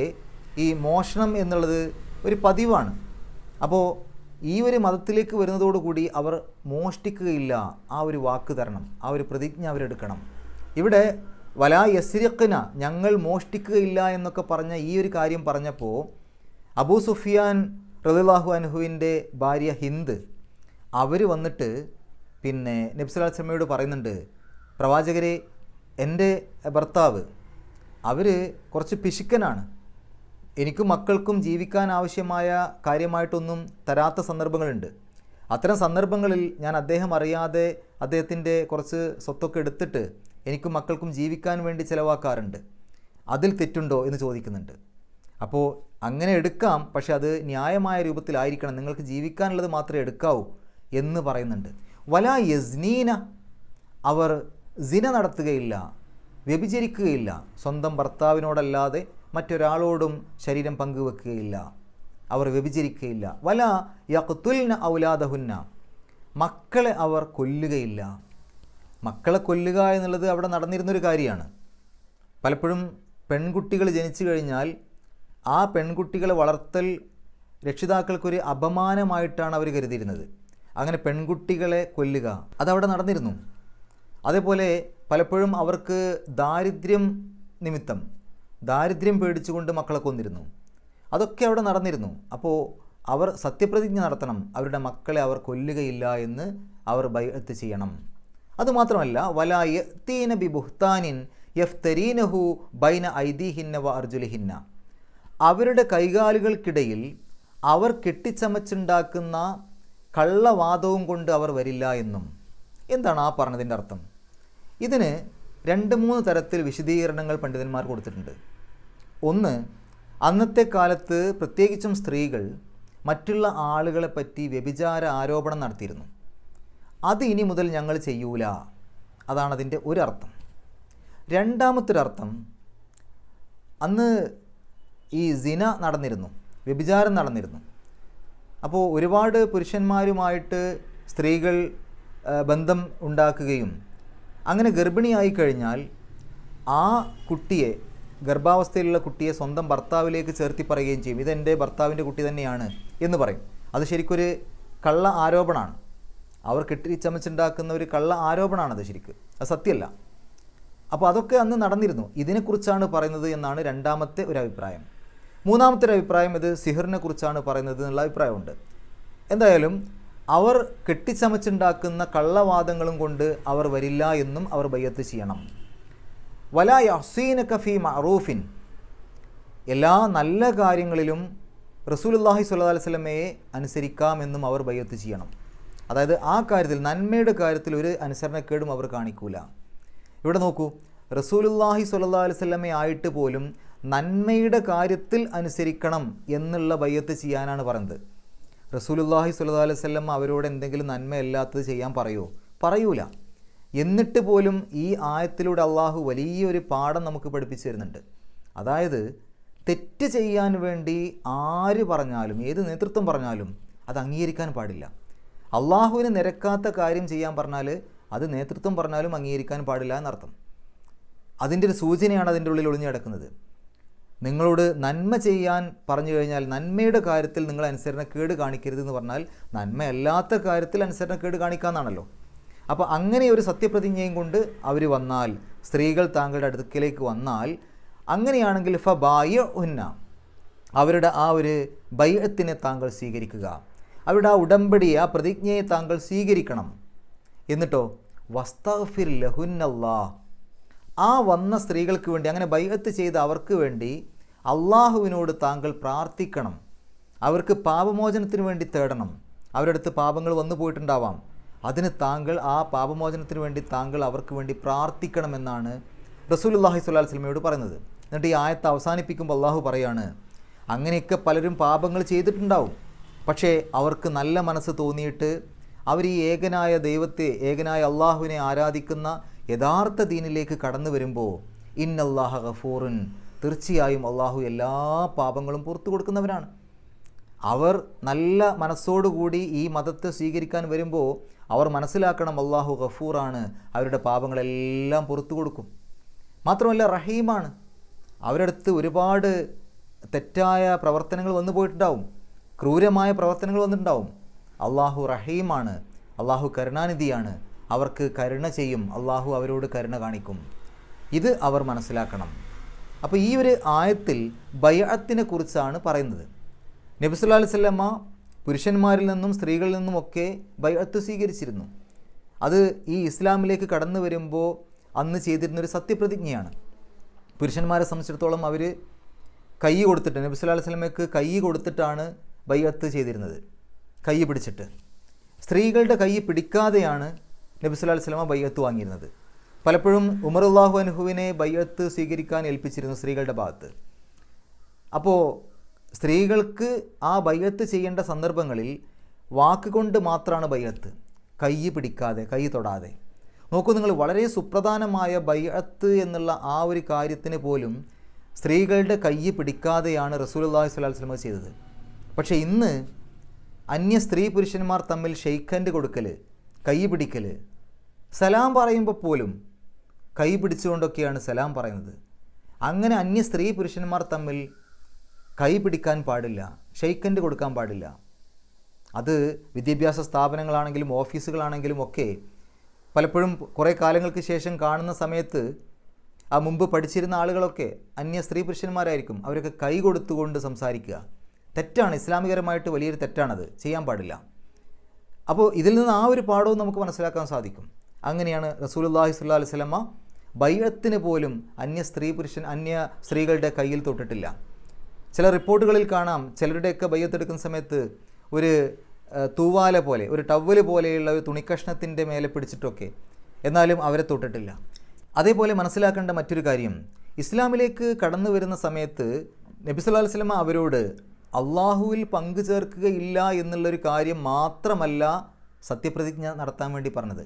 ഈ മോഷണം എന്നുള്ളത് ഒരു പതിവാണ്. അപ്പോൾ ഈ ഒരു മതത്തിലേക്ക് വരുന്നതോടുകൂടി അവർ മോഷ്ടിക്കുകയില്ല, ആ ഒരു വാക്ക് തരണം, ആ ഒരു പ്രതിജ്ഞ അവരെടുക്കണം. ഇവിടെ വലാ യസ്രിഖ്ന, ഞങ്ങൾ മോഷ്ടിക്കുകയില്ല എന്നൊക്കെ പറഞ്ഞ ഈ ഒരു കാര്യം പറഞ്ഞപ്പോൾ അബൂ സുഫിയാൻ റളിയല്ലാഹു അൻഹുവിൻ്റെ ഭാര്യ ഹിന്ദ്, അവർ വന്നിട്ട് പിന്നെ നബി സല്ലല്ലാഹു അലൈഹി വസല്ലമയോട് പറയുന്നുണ്ട്, പ്രവാചകരെ, എൻ്റെ ഭർത്താവ് അവർ കുറച്ച് പിശുക്കനാണ്, എനിക്കും മക്കൾക്കും ജീവിക്കാൻ ആവശ്യമായ കാര്യമായിട്ടൊന്നും തരാത്ത സന്ദർഭങ്ങളുണ്ട്. അത്തരം സന്ദർഭങ്ങളിൽ ഞാൻ അദ്ദേഹം അറിയാതെ അദ്ദേഹത്തിൻ്റെ കുറച്ച് സ്വത്തൊക്കെ എടുത്തിട്ട് എനിക്കും മക്കൾക്കും ജീവിക്കാൻ വേണ്ടി ചിലവാക്കാറുണ്ട്, അതിൽ തെറ്റുണ്ടോ എന്ന് ചോദിക്കുന്നുണ്ട്. അപ്പോൾ അങ്ങനെ എടുക്കാം, പക്ഷെ അത് ന്യായമായ രൂപത്തിലായിരിക്കണം, നിങ്ങൾക്ക് ജീവിക്കാനുള്ളത് മാത്രമേ എടുക്കാവൂ എന്ന് പറയുന്നുണ്ട്. വലാ യസ്നീന, അവർ സിന നടത്തുകയില്ല, വ്യഭിചരിക്കുകയില്ല, സ്വന്തം ഭർത്താവിനോടല്ലാതെ മറ്റൊരാളോടും ശരീരം പങ്കുവെക്കുകയില്ല, അവർ വ്യഭിചരിക്കുകയില്ല. വലാ യഖ്തുൽന ഔലാദഹുന്ന, മക്കളെ അവർ കൊല്ലുകയില്ല. മക്കളെ കൊല്ലുക എന്നുള്ളത് അവിടെ നടന്നിരുന്നൊരു കാര്യമാണ്. പലപ്പോഴും പെൺകുട്ടികൾ ജനിച്ചു കഴിഞ്ഞാൽ ആ പെൺകുട്ടികളെ വളർത്തൽ രക്ഷിതാക്കൾക്കൊരു അപമാനമായിട്ടാണ് അവർ കരുതിയിരുന്നത്. അങ്ങനെ പെൺകുട്ടികളെ കൊല്ലുക അതവിടെ നടന്നിരുന്നു. അതേപോലെ പലപ്പോഴും അവർക്ക് ദാരിദ്ര്യം നിമിത്തം, ദാരിദ്ര്യം പേടിച്ചുകൊണ്ട് മക്കളെ കൊന്നിരുന്നു. അതൊക്കെ അവിടെ നടന്നിരുന്നു. അപ്പോൾ അവർ സത്യപ്രതിജ്ഞ നടത്തണം, അവരുടെ മക്കളെ അവർ കൊല്ലുകയില്ല എന്ന് അവർ ബൈഅത്ത് ചെയ്യണം. അതുമാത്രമല്ല, വലാ യഅ്തീന ബിബുഹ്താനിൻ യഫ്തരീനഹു ബൈന ഐദീഹിന്ന വ അർജുലിഹിന്ന, അവരുടെ കൈകാലുകൾക്കിടയിൽ അവർ കെട്ടിച്ചമച്ചുണ്ടാക്കുന്ന കള്ളവാദവും കൊണ്ട് അവർ വരില്ല എന്നും. എന്താണ് ആ പറഞ്ഞതിൻ്റെ അർത്ഥം? ഇതിന് 2-3 തരത്തിൽ വിശദീകരണങ്ങൾ പണ്ഡിതന്മാർ കൊടുത്തിട്ടുണ്ട്. ഒന്ന്, അന്നത്തെ കാലത്ത് പ്രത്യേകിച്ചും സ്ത്രീകൾ മറ്റുള്ള ആളുകളെ പറ്റി വ്യഭിചാര ആരോപണം നടത്തിയിരുന്നു. അത് ഇനി മുതൽ ഞങ്ങൾ ചെയ്യൂല, അതാണതിൻ്റെ ഒരർത്ഥം. രണ്ടാമത്തൊരർത്ഥം, അന്ന് ഈ സിന നടന്നിരുന്നു, വ്യഭിചാരം നടന്നിരുന്നു. അപ്പോൾ ഒരുപാട് പുരുഷന്മാരുമായിട്ട് സ്ത്രീകൾ ബന്ധം ഉണ്ടാക്കുകയും അങ്ങനെ ഗർഭിണിയായി കഴിഞ്ഞാൽ ആ കുട്ടിയെ, ഗർഭാവസ്ഥയിലുള്ള കുട്ടിയെ സ്വന്തം ഭർത്താവിലേക്ക് ചേർത്തി പറയുകയും ചെയ്യും, ഇതെൻ്റെ ഭർത്താവിൻ്റെ കുട്ടി തന്നെയാണ് എന്ന് പറയും. അത് ശരിക്കൊരു കള്ള ആരോപണമാണ്. അവർ കെട്ടിച്ചമച്ചുണ്ടാക്കുന്ന ഒരു കള്ള ആരോപണമാണത്, ശരിക്ക് അത് സത്യമല്ല. അപ്പോൾ അതൊക്കെ അന്ന് നടന്നിരുന്നു. ഇതിനെക്കുറിച്ചാണ് പറയുന്നത് എന്നാണ് രണ്ടാമത്തെ ഒരു അഭിപ്രായം. മൂന്നാമത്തെ ഒരു അഭിപ്രായം, ഇത് സിഹിറിനെ കുറിച്ചാണ് പറയുന്നത് എന്നുള്ള അഭിപ്രായമുണ്ട്. എന്തായാലും അവർ കെട്ടിച്ചമച്ചുണ്ടാക്കുന്ന കള്ളവാദങ്ങളും കൊണ്ട് അവർ വരില്ല എന്നും അവർ ബയ്യത്ത് ചെയ്യണം. വലാ യഅ്സീനക ഫീ മഅറൂഫിൻ, എല്ലാ നല്ല കാര്യങ്ങളിലും റസൂലുള്ളാഹി സ്വല്ലല്ലാഹു അലൈഹി വസല്ലമയെ അനുസരിക്കാമെന്നും അവർ ബയ്യത്ത് ചെയ്യണം. അതായത് ആ കാര്യത്തിൽ, നന്മയുടെ കാര്യത്തിൽ ഒരു അനുസരണക്കേടും അവർ കാണിക്കൂല. ഇവിടെ നോക്കൂ, റസൂലുള്ളാഹി സ്വല്ലല്ലാഹു അലൈഹി വസല്ലമയെ ആയിട്ട് പോലും നന്മയുടെ കാര്യത്തിൽ അനുസരിക്കണം എന്നുള്ള ബയ്യത്ത് ചെയ്യാനാണ് പറയുന്നത്. റസൂലുള്ളാഹി സ്വല്ലല്ലാഹു അലൈഹി വസല്ലം അവരോട് എന്തെങ്കിലും നന്മയല്ലാത്തത് ചെയ്യാൻ പറയുമോ? പറയൂല. എന്നിട്ട് പോലും ഈ ആയത്തിലൂടെ അള്ളാഹു വലിയൊരു പാഠം നമുക്ക് പഠിപ്പിച്ചു തരുന്നുണ്ട്. അതായത് തെറ്റ് ചെയ്യാൻ വേണ്ടി ആര് പറഞ്ഞാലും, ഏത് നേതൃത്വം പറഞ്ഞാലും അത് അംഗീകരിക്കാൻ പാടില്ല. അള്ളാഹുവിന് നിരക്കാത്ത കാര്യം ചെയ്യാൻ പറഞ്ഞാൽ അത് നേതൃത്വം പറഞ്ഞാലും അംഗീകരിക്കാൻ പാടില്ല എന്നർത്ഥം. അതിൻ്റെ ഒരു സൂചനയാണ് അതിൻ്റെ ഉള്ളിൽ ഒളിഞ്ഞു കിടക്കുന്നത്. നിങ്ങളോട് നന്മ ചെയ്യാൻ പറഞ്ഞു കഴിഞ്ഞാൽ നന്മയുടെ കാര്യത്തിൽ നിങ്ങൾ അനുസരണക്കേട് കാണിക്കരുതെന്ന് പറഞ്ഞാൽ നന്മയല്ലാത്ത കാര്യത്തിൽ അനുസരണക്കേട് കാണിക്കാമെന്നാണല്ലോ. അപ്പോൾ അങ്ങനെ ഒരു സത്യപ്രതിജ്ഞയും കൊണ്ട് അവർ വന്നാൽ, സ്ത്രീകൾ താങ്കളുടെ അടുക്കലേക്ക് വന്നാൽ, അങ്ങനെയാണെങ്കിൽ ഫബായിഉന്ന, അവരുടെ ആ ഒരു ബൈഅത്തിനെ താങ്കൾ സ്വീകരിക്കുക, അവരുടെ ആ ഉടമ്പടിയെ, ആ പ്രതിജ്ഞയെ താങ്കൾ സ്വീകരിക്കണം. എന്നിട്ടോ വസ്തഗ്ഫിർ ലഹുന്നല്ലാഹ്, ആ വന്ന സ്ത്രീകൾക്ക് വേണ്ടി, അങ്ങനെ ബൈഅത്ത് ചെയ്ത് അവർക്ക് വേണ്ടി അള്ളാഹുവിനോട് താങ്കൾ പ്രാർത്ഥിക്കണം. അവർക്ക് പാപമോചനത്തിന് വേണ്ടി തേടണം. അവരുടെ അടുത്ത് പാപങ്ങൾ വന്നു പോയിട്ടുണ്ടാവാം, അതിന് താങ്കൾ ആ പാപമോചനത്തിന് വേണ്ടി താങ്കൾ അവർക്ക് വേണ്ടി പ്രാർത്ഥിക്കണമെന്നാണ് റസൂലുള്ളാഹി സ്വല്ലല്ലാഹു അലൈഹി വസല്ലമയോട് പറയുന്നത്. എന്നിട്ട് ഈ ആയത്ത് അവസാനിപ്പിക്കുമ്പോൾ അള്ളാഹു പറയാണ്, അങ്ങനെയൊക്കെ പലരും പാപങ്ങൾ ചെയ്തിട്ടുണ്ടാവും, പക്ഷേ അവർക്ക് നല്ല മനസ്സ് തോന്നിയിട്ട് അവർ ഈ ഏകനായ ദൈവത്തെ, ഏകനായ അള്ളാഹുവിനെ ആരാധിക്കുന്ന യഥാർത്ഥ ദീനിലേക്ക് കടന്നു വരുമ്പോൾ ഇന്നല്ലാഹ ഗഫൂറുൻ, തീർച്ചയായും അള്ളാഹു എല്ലാ പാപങ്ങളും പുറത്തു കൊടുക്കുന്നവരാണ്. അവർ നല്ല മനസ്സോടുകൂടി ഈ മതത്തെ സ്വീകരിക്കാൻ വരുമ്പോൾ അവർ മനസ്സിലാക്കണം അള്ളാഹു ഗഫൂറാണ്, അവരുടെ പാപങ്ങളെല്ലാം പുറത്തു കൊടുക്കും. മാത്രമല്ല റഹീമാണ്, അവരുടെ അടുത്ത് ഒരുപാട് തെറ്റായ പ്രവർത്തനങ്ങൾ വന്നു പോയിട്ടുണ്ടാവും, ക്രൂരമായ പ്രവർത്തനങ്ങൾ വന്നിട്ടുണ്ടാവും. അള്ളാഹു റഹീമാണ്, അള്ളാഹു കരുണാനിധിയാണ്, അവർക്ക് കരുണ ചെയ്യും, അള്ളാഹു അവരോട് കരുണ കാണിക്കും. ഇത് അവർ മനസ്സിലാക്കണം. അപ്പോൾ ഈ ഒരു ആയത്തിൽ ബൈഅത്തിനെ കുറിച്ചാണ് പറയുന്നത്. നബി സല്ലല്ലാഹു അലൈഹി വസല്ലമ പുരുഷന്മാരിൽ നിന്നും സ്ത്രീകളിൽ നിന്നുമൊക്കെ ബൈഅത്ത് സ്വീകരിച്ചിരുന്നു. അത് ഈ ഇസ്ലാമിലേക്ക് കടന്നു വരുമ്പോൾ അന്ന് ചെയ്തിരുന്നൊരു സത്യപ്രതിജ്ഞയാണ്. പുരുഷന്മാരെ സംബന്ധിച്ചിടത്തോളം അവർ കൈ കൊടുത്തിട്ട്, നബി സല്ലല്ലാഹു അലൈഹി വസല്ലമയ്ക്ക് കൈ കൊടുത്തിട്ടാണ് ബൈഅത്ത് ചെയ്തിരുന്നത്, കൈ പിടിച്ചിട്ട്. സ്ത്രീകളുടെ കൈ പിടിക്കാതെയാണ് നബി സല്ലല്ലാഹു അലൈഹി വസല്ലമ ബൈഅത്ത് വാങ്ങിയിരുന്നത്. പലപ്പോഴും ഉമർ റളിയല്ലാഹു അൻഹുവിനെ ബൈഅത്ത് സ്വീകരിക്കാൻ ഏൽപ്പിച്ചിരുന്നു സ്ത്രീകളുടെ ഭാഗത്ത്. അപ്പോൾ സ്ത്രീകൾക്ക് ആ ബൈഅത്ത് ചെയ്യേണ്ട സന്ദർഭങ്ങളിൽ വാക്കുകൊണ്ട് മാത്രമാണ് ബൈഅത്ത്, കൈ പിടിക്കാതെ, കൈ തൊടാതെ. നോക്കൂ നിങ്ങൾ, വളരെ സുപ്രധാനമായ ബൈഅത്ത് എന്നുള്ള ആ ഒരു കാര്യത്തിന് പോലും സ്ത്രീകളുടെ കൈ പിടിക്കാതെയാണ് റസൂലുള്ളാഹി സ്വല്ലല്ലാഹു അലൈഹി വസല്ലമ ചെയ്തത്. പക്ഷേ ഇന്ന് അന്യ സ്ത്രീ പുരുഷന്മാർ തമ്മിൽ ഷെയ്ക്ക് ഹാൻഡ് കൊടുക്കൽ, കൈ പിടിക്കൽ, സലാം പറയുമ്പോൾ പോലും കൈ പിടിച്ചുകൊണ്ടൊക്കെയാണ് സലാം പറയുന്നത്. അങ്ങനെ അന്യ സ്ത്രീ പുരുഷന്മാർ തമ്മിൽ കൈ പിടിക്കാൻ പാടില്ല, ഷെയ്ക്ക് ഹാൻഡ് കൊടുക്കാൻ പാടില്ല. അത് വിദ്യാഭ്യാസ സ്ഥാപനങ്ങളാണെങ്കിലും ഓഫീസുകളാണെങ്കിലും ഒക്കെ പലപ്പോഴും കുറേ കാലങ്ങൾക്ക് ശേഷം കാണുന്ന സമയത്ത് ആ മുമ്പ് പഠിച്ചിരുന്ന ആളുകളൊക്കെ അന്യ സ്ത്രീ പുരുഷന്മാരായിരിക്കും, അവരൊക്കെ കൈ കൊടുത്തുകൊണ്ട് സംസാരിക്കുക. തെറ്റാണ്, ഇസ്ലാമികരമായിട്ട് വലിയൊരു തെറ്റാണത്, ചെയ്യാൻ പാടില്ല. അപ്പോൾ ഇതിൽ നിന്ന് ആ ഒരു പാഠവും നമുക്ക് മനസ്സിലാക്കാൻ സാധിക്കും. അങ്ങനെയാണ് റസൂലുള്ളാഹി സ്വല്ലല്ലാഹു അലൈഹി വസല്ലമ ബൈഅത്തിന് പോലും അന്യ സ്ത്രീകളുടെ കയ്യിൽ തൊട്ടിട്ടില്ല. ചില റിപ്പോർട്ടുകളിൽ കാണാം, ചിലരുടെയൊക്കെ ബൈഅത്തെടുക്കുന്ന സമയത്ത് ഒരു തൂവാല പോലെ, ഒരു ടവ്വല് പോലെയുള്ള ഒരു തുണിക്കഷ്ണത്തിൻ്റെ മേലെ പിടിച്ചിട്ടൊക്കെ, എന്നാലും അവരെ തൊട്ടിട്ടില്ല. അതേപോലെ മനസ്സിലാക്കേണ്ട മറ്റൊരു കാര്യം, ഇസ്ലാമിലേക്ക് കടന്നു വരുന്ന സമയത്ത് നബി സല്ലല്ലാഹു അലൈഹി വസല്ലമ അവരോട് അള്ളാഹുവിൽ പങ്കു ചേർക്കുകയില്ല എന്നുള്ളൊരു കാര്യം മാത്രമല്ല സത്യപ്രതിജ്ഞ നടത്താൻ വേണ്ടി പറഞ്ഞത്.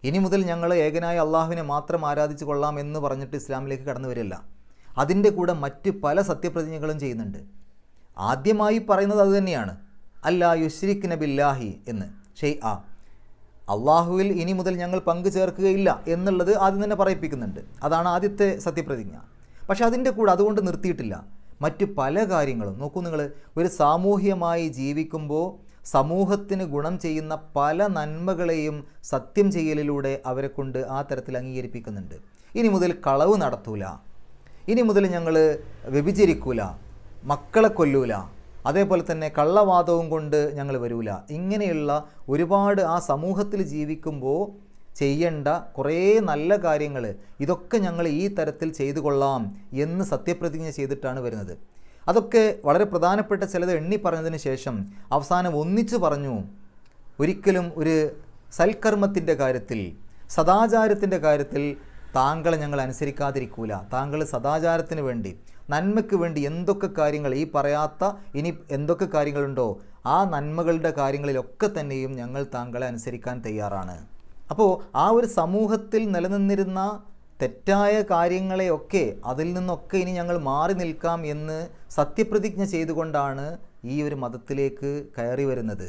ഇനി മുതൽ ഞങ്ങൾ ഏകനായ അള്ളാഹുവിനെ മാത്രം ആരാധിച്ചു കൊള്ളാം എന്ന് പറഞ്ഞിട്ട് ഇസ്ലാമിലേക്ക് കടന്നു വരില്ല. അതിൻ്റെ കൂടെ മറ്റ് പല സത്യപ്രതിജ്ഞകളും ചെയ്യുന്നുണ്ട്. ആദ്യമായി പറയുന്നത് അതുതന്നെയാണ്, അല്ലാ യുശ്രിക്ന ബില്ലാഹി എന്ന്, അള്ളാഹുവിൽ ഇനി മുതൽ ഞങ്ങൾ പങ്കു ചേർക്കുകയില്ല എന്നുള്ളത് ആദ്യം തന്നെ പറയിപ്പിക്കുന്നുണ്ട്. അതാണ് ആദ്യത്തെ സത്യപ്രതിജ്ഞ. പക്ഷെ അതിൻ്റെ കൂടെ അതുകൊണ്ട് നിർത്തിയിട്ടില്ല, മറ്റ് പല കാര്യങ്ങളും. നോക്കൂ നിങ്ങൾ, ഒരു സാമൂഹ്യമായി ജീവിക്കുമ്പോൾ സമൂഹത്തിന് ഗുണം ചെയ്യുന്ന പല നന്മകളെയും സത്യം ചെയ്യലിലൂടെ അവരെ കൊണ്ട് ആ തരത്തിൽ അംഗീകരിപ്പിക്കുന്നുണ്ട്. ഇനി മുതൽ കളവ് നടത്തൂല, ഇനി മുതൽ ഞങ്ങൾ വ്യഭിചരിക്കൂല, മക്കളെ കൊല്ലൂല, അതേപോലെ തന്നെ കള്ളവാദവും കൊണ്ട് ഞങ്ങൾ വരൂല. ഇങ്ങനെയുള്ള ഒരുപാട് ആ സമൂഹത്തിൽ ജീവിക്കുമ്പോൾ ചെയ്യേണ്ട കുറേ നല്ല കാര്യങ്ങൾ, ഇതൊക്കെ ഞങ്ങൾ ഈ തരത്തിൽ ചെയ്തു കൊള്ളാം എന്ന് സത്യപ്രതിജ്ഞ ചെയ്തിട്ടാണ് വരുന്നത്. അതൊക്കെ വളരെ പ്രധാനപ്പെട്ട ചിലത് എണ്ണി പറഞ്ഞതിന് ശേഷം അവസാനം ഒന്നിച്ചു പറഞ്ഞു, ഒരിക്കലും ഒരു സൽക്കർമ്മത്തിൻ്റെ കാര്യത്തിൽ, സദാചാരത്തിൻ്റെ കാര്യത്തിൽ താങ്കളെ ഞങ്ങൾ അനുസരിക്കാതിരിക്കൂല. താങ്കൾ സദാചാരത്തിന് വേണ്ടി, നന്മയ്ക്ക് വേണ്ടി എന്തൊക്കെ കാര്യങ്ങൾ, ഈ പറയാത്ത ഇനി എന്തൊക്കെ കാര്യങ്ങളുണ്ടോ ആ നന്മകളുടെ കാര്യങ്ങളിലൊക്കെ തന്നെയും ഞങ്ങൾ താങ്കളെ അനുസരിക്കാൻ തയ്യാറാണ്. അപ്പോൾ ആ ഒരു സമൂഹത്തിൽ നിലനിന്നിരുന്ന തെറ്റായ കാര്യങ്ങളെയൊക്കെ അതിൽ നിന്നൊക്കെ ഇനി ഞങ്ങൾ മാറി നിൽക്കാം എന്ന് സത്യപ്രതിജ്ഞ ചെയ്തുകൊണ്ടാണ് ഈ ഒരു മതത്തിലേക്ക് കയറി വരുന്നത്.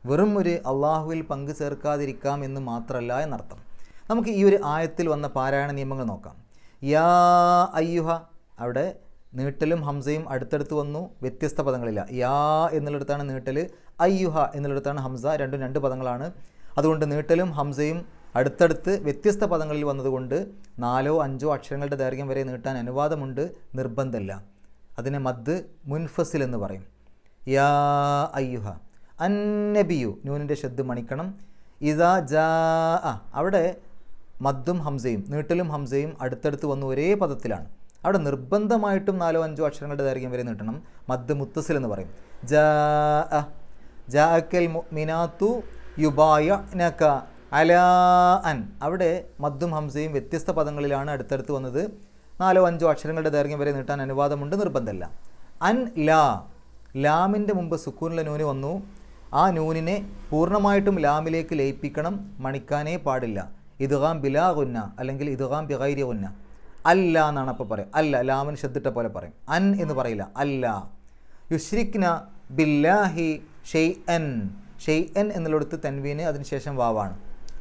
വെറും ഒരു അള്ളാഹുവിൽ പങ്കു ചേർക്കാതിരിക്കാം എന്ന് മാത്രമല്ല എന്നർത്ഥം. നമുക്ക് ഈ ഒരു ആയത്തിൽ വന്ന പാരായണ നിയമങ്ങൾ നോക്കാം. യാ അയ്യുഹ, അവിടെ നീട്ടലും ഹംസയും അടുത്തടുത്ത് വന്നു, വ്യത്യസ്ത പദങ്ങളില്ല. യാ എന്നുള്ളിടത്താണ് നീട്ടൽ, അയ്യുഹ എന്നുള്ളിടത്താണ് ഹംസ, രണ്ടും രണ്ട് പദങ്ങളാണ്. അതുകൊണ്ട് നീട്ടലും ഹംസയും അടുത്തടുത്ത് വ്യത്യസ്ത പദങ്ങളിൽ വന്നതുകൊണ്ട് 4 or 5 അക്ഷരങ്ങളുടെ ദൈർഘ്യം വരെ നീട്ടാൻ അനുവാദമുണ്ട്, നിർബന്ധമല്ല. അതിനെ മദ് മുൻഫസിൽ എന്ന് പറയും. യാ അയ്യുഹ. അന്നബിയു, നൂനിൻ്റെ ഷദ് മണിക്കണം. ഇദാ ജാ, അവിടെ മദ്ദും ഹംസയും നീട്ടലും ഹംസയും അടുത്തടുത്ത് വന്ന് ഒരേ പദത്തിലാണ്. അവിടെ നിർബന്ധമായിട്ടും 4 or 5 അക്ഷരങ്ങളുടെ ദൈർഘ്യം വരെ നീട്ടണം. മദ് മുത്തസിൽ എന്ന് പറയും. ജാ ജാഅക്കൽ മുഅ്മിനാത്തു യുബായഅനക അലാ അൻ, അവിടെ മദ്ദും ഹംസയും വ്യത്യസ്ത പദങ്ങളിലാണ് അടുത്തടുത്ത് വന്നത്. 4 or 5 അക്ഷരങ്ങളുടെ ദൈർഘ്യം വരെ നീട്ടാൻ അനുവാദമുണ്ട്, നിർബന്ധമല്ല. അൻ ലാ, ലാമിൻ്റെ മുമ്പ് സുക്കൂനുള്ള നൂന് വന്നു. ആ നൂനിനെ പൂർണ്ണമായിട്ടും ലാമിലേക്ക് ലയിപ്പിക്കണം, മണിക്കാനേ പാടില്ല. ഇദ്ഗാം ബിലാ ഗുന്ന അല്ലെങ്കിൽ ഇദ്ഗാം ബിഗൈരി ഗുന്ന. അല്ല എന്നാണ് അപ്പോൾ പറയും. അല്ല, ലാമിന് ശബ്ദിട്ട പോലെ പറയും. അൻ എന്ന് പറയില്ല, അല്ല. യുശ്രിക്ന ബില്ലാഹി ഷെയ്അൻ, ഷെയ്അൻ എന്നുള്ളിടത്ത് തൻവീന് അതിനുശേഷം വാവാണ്.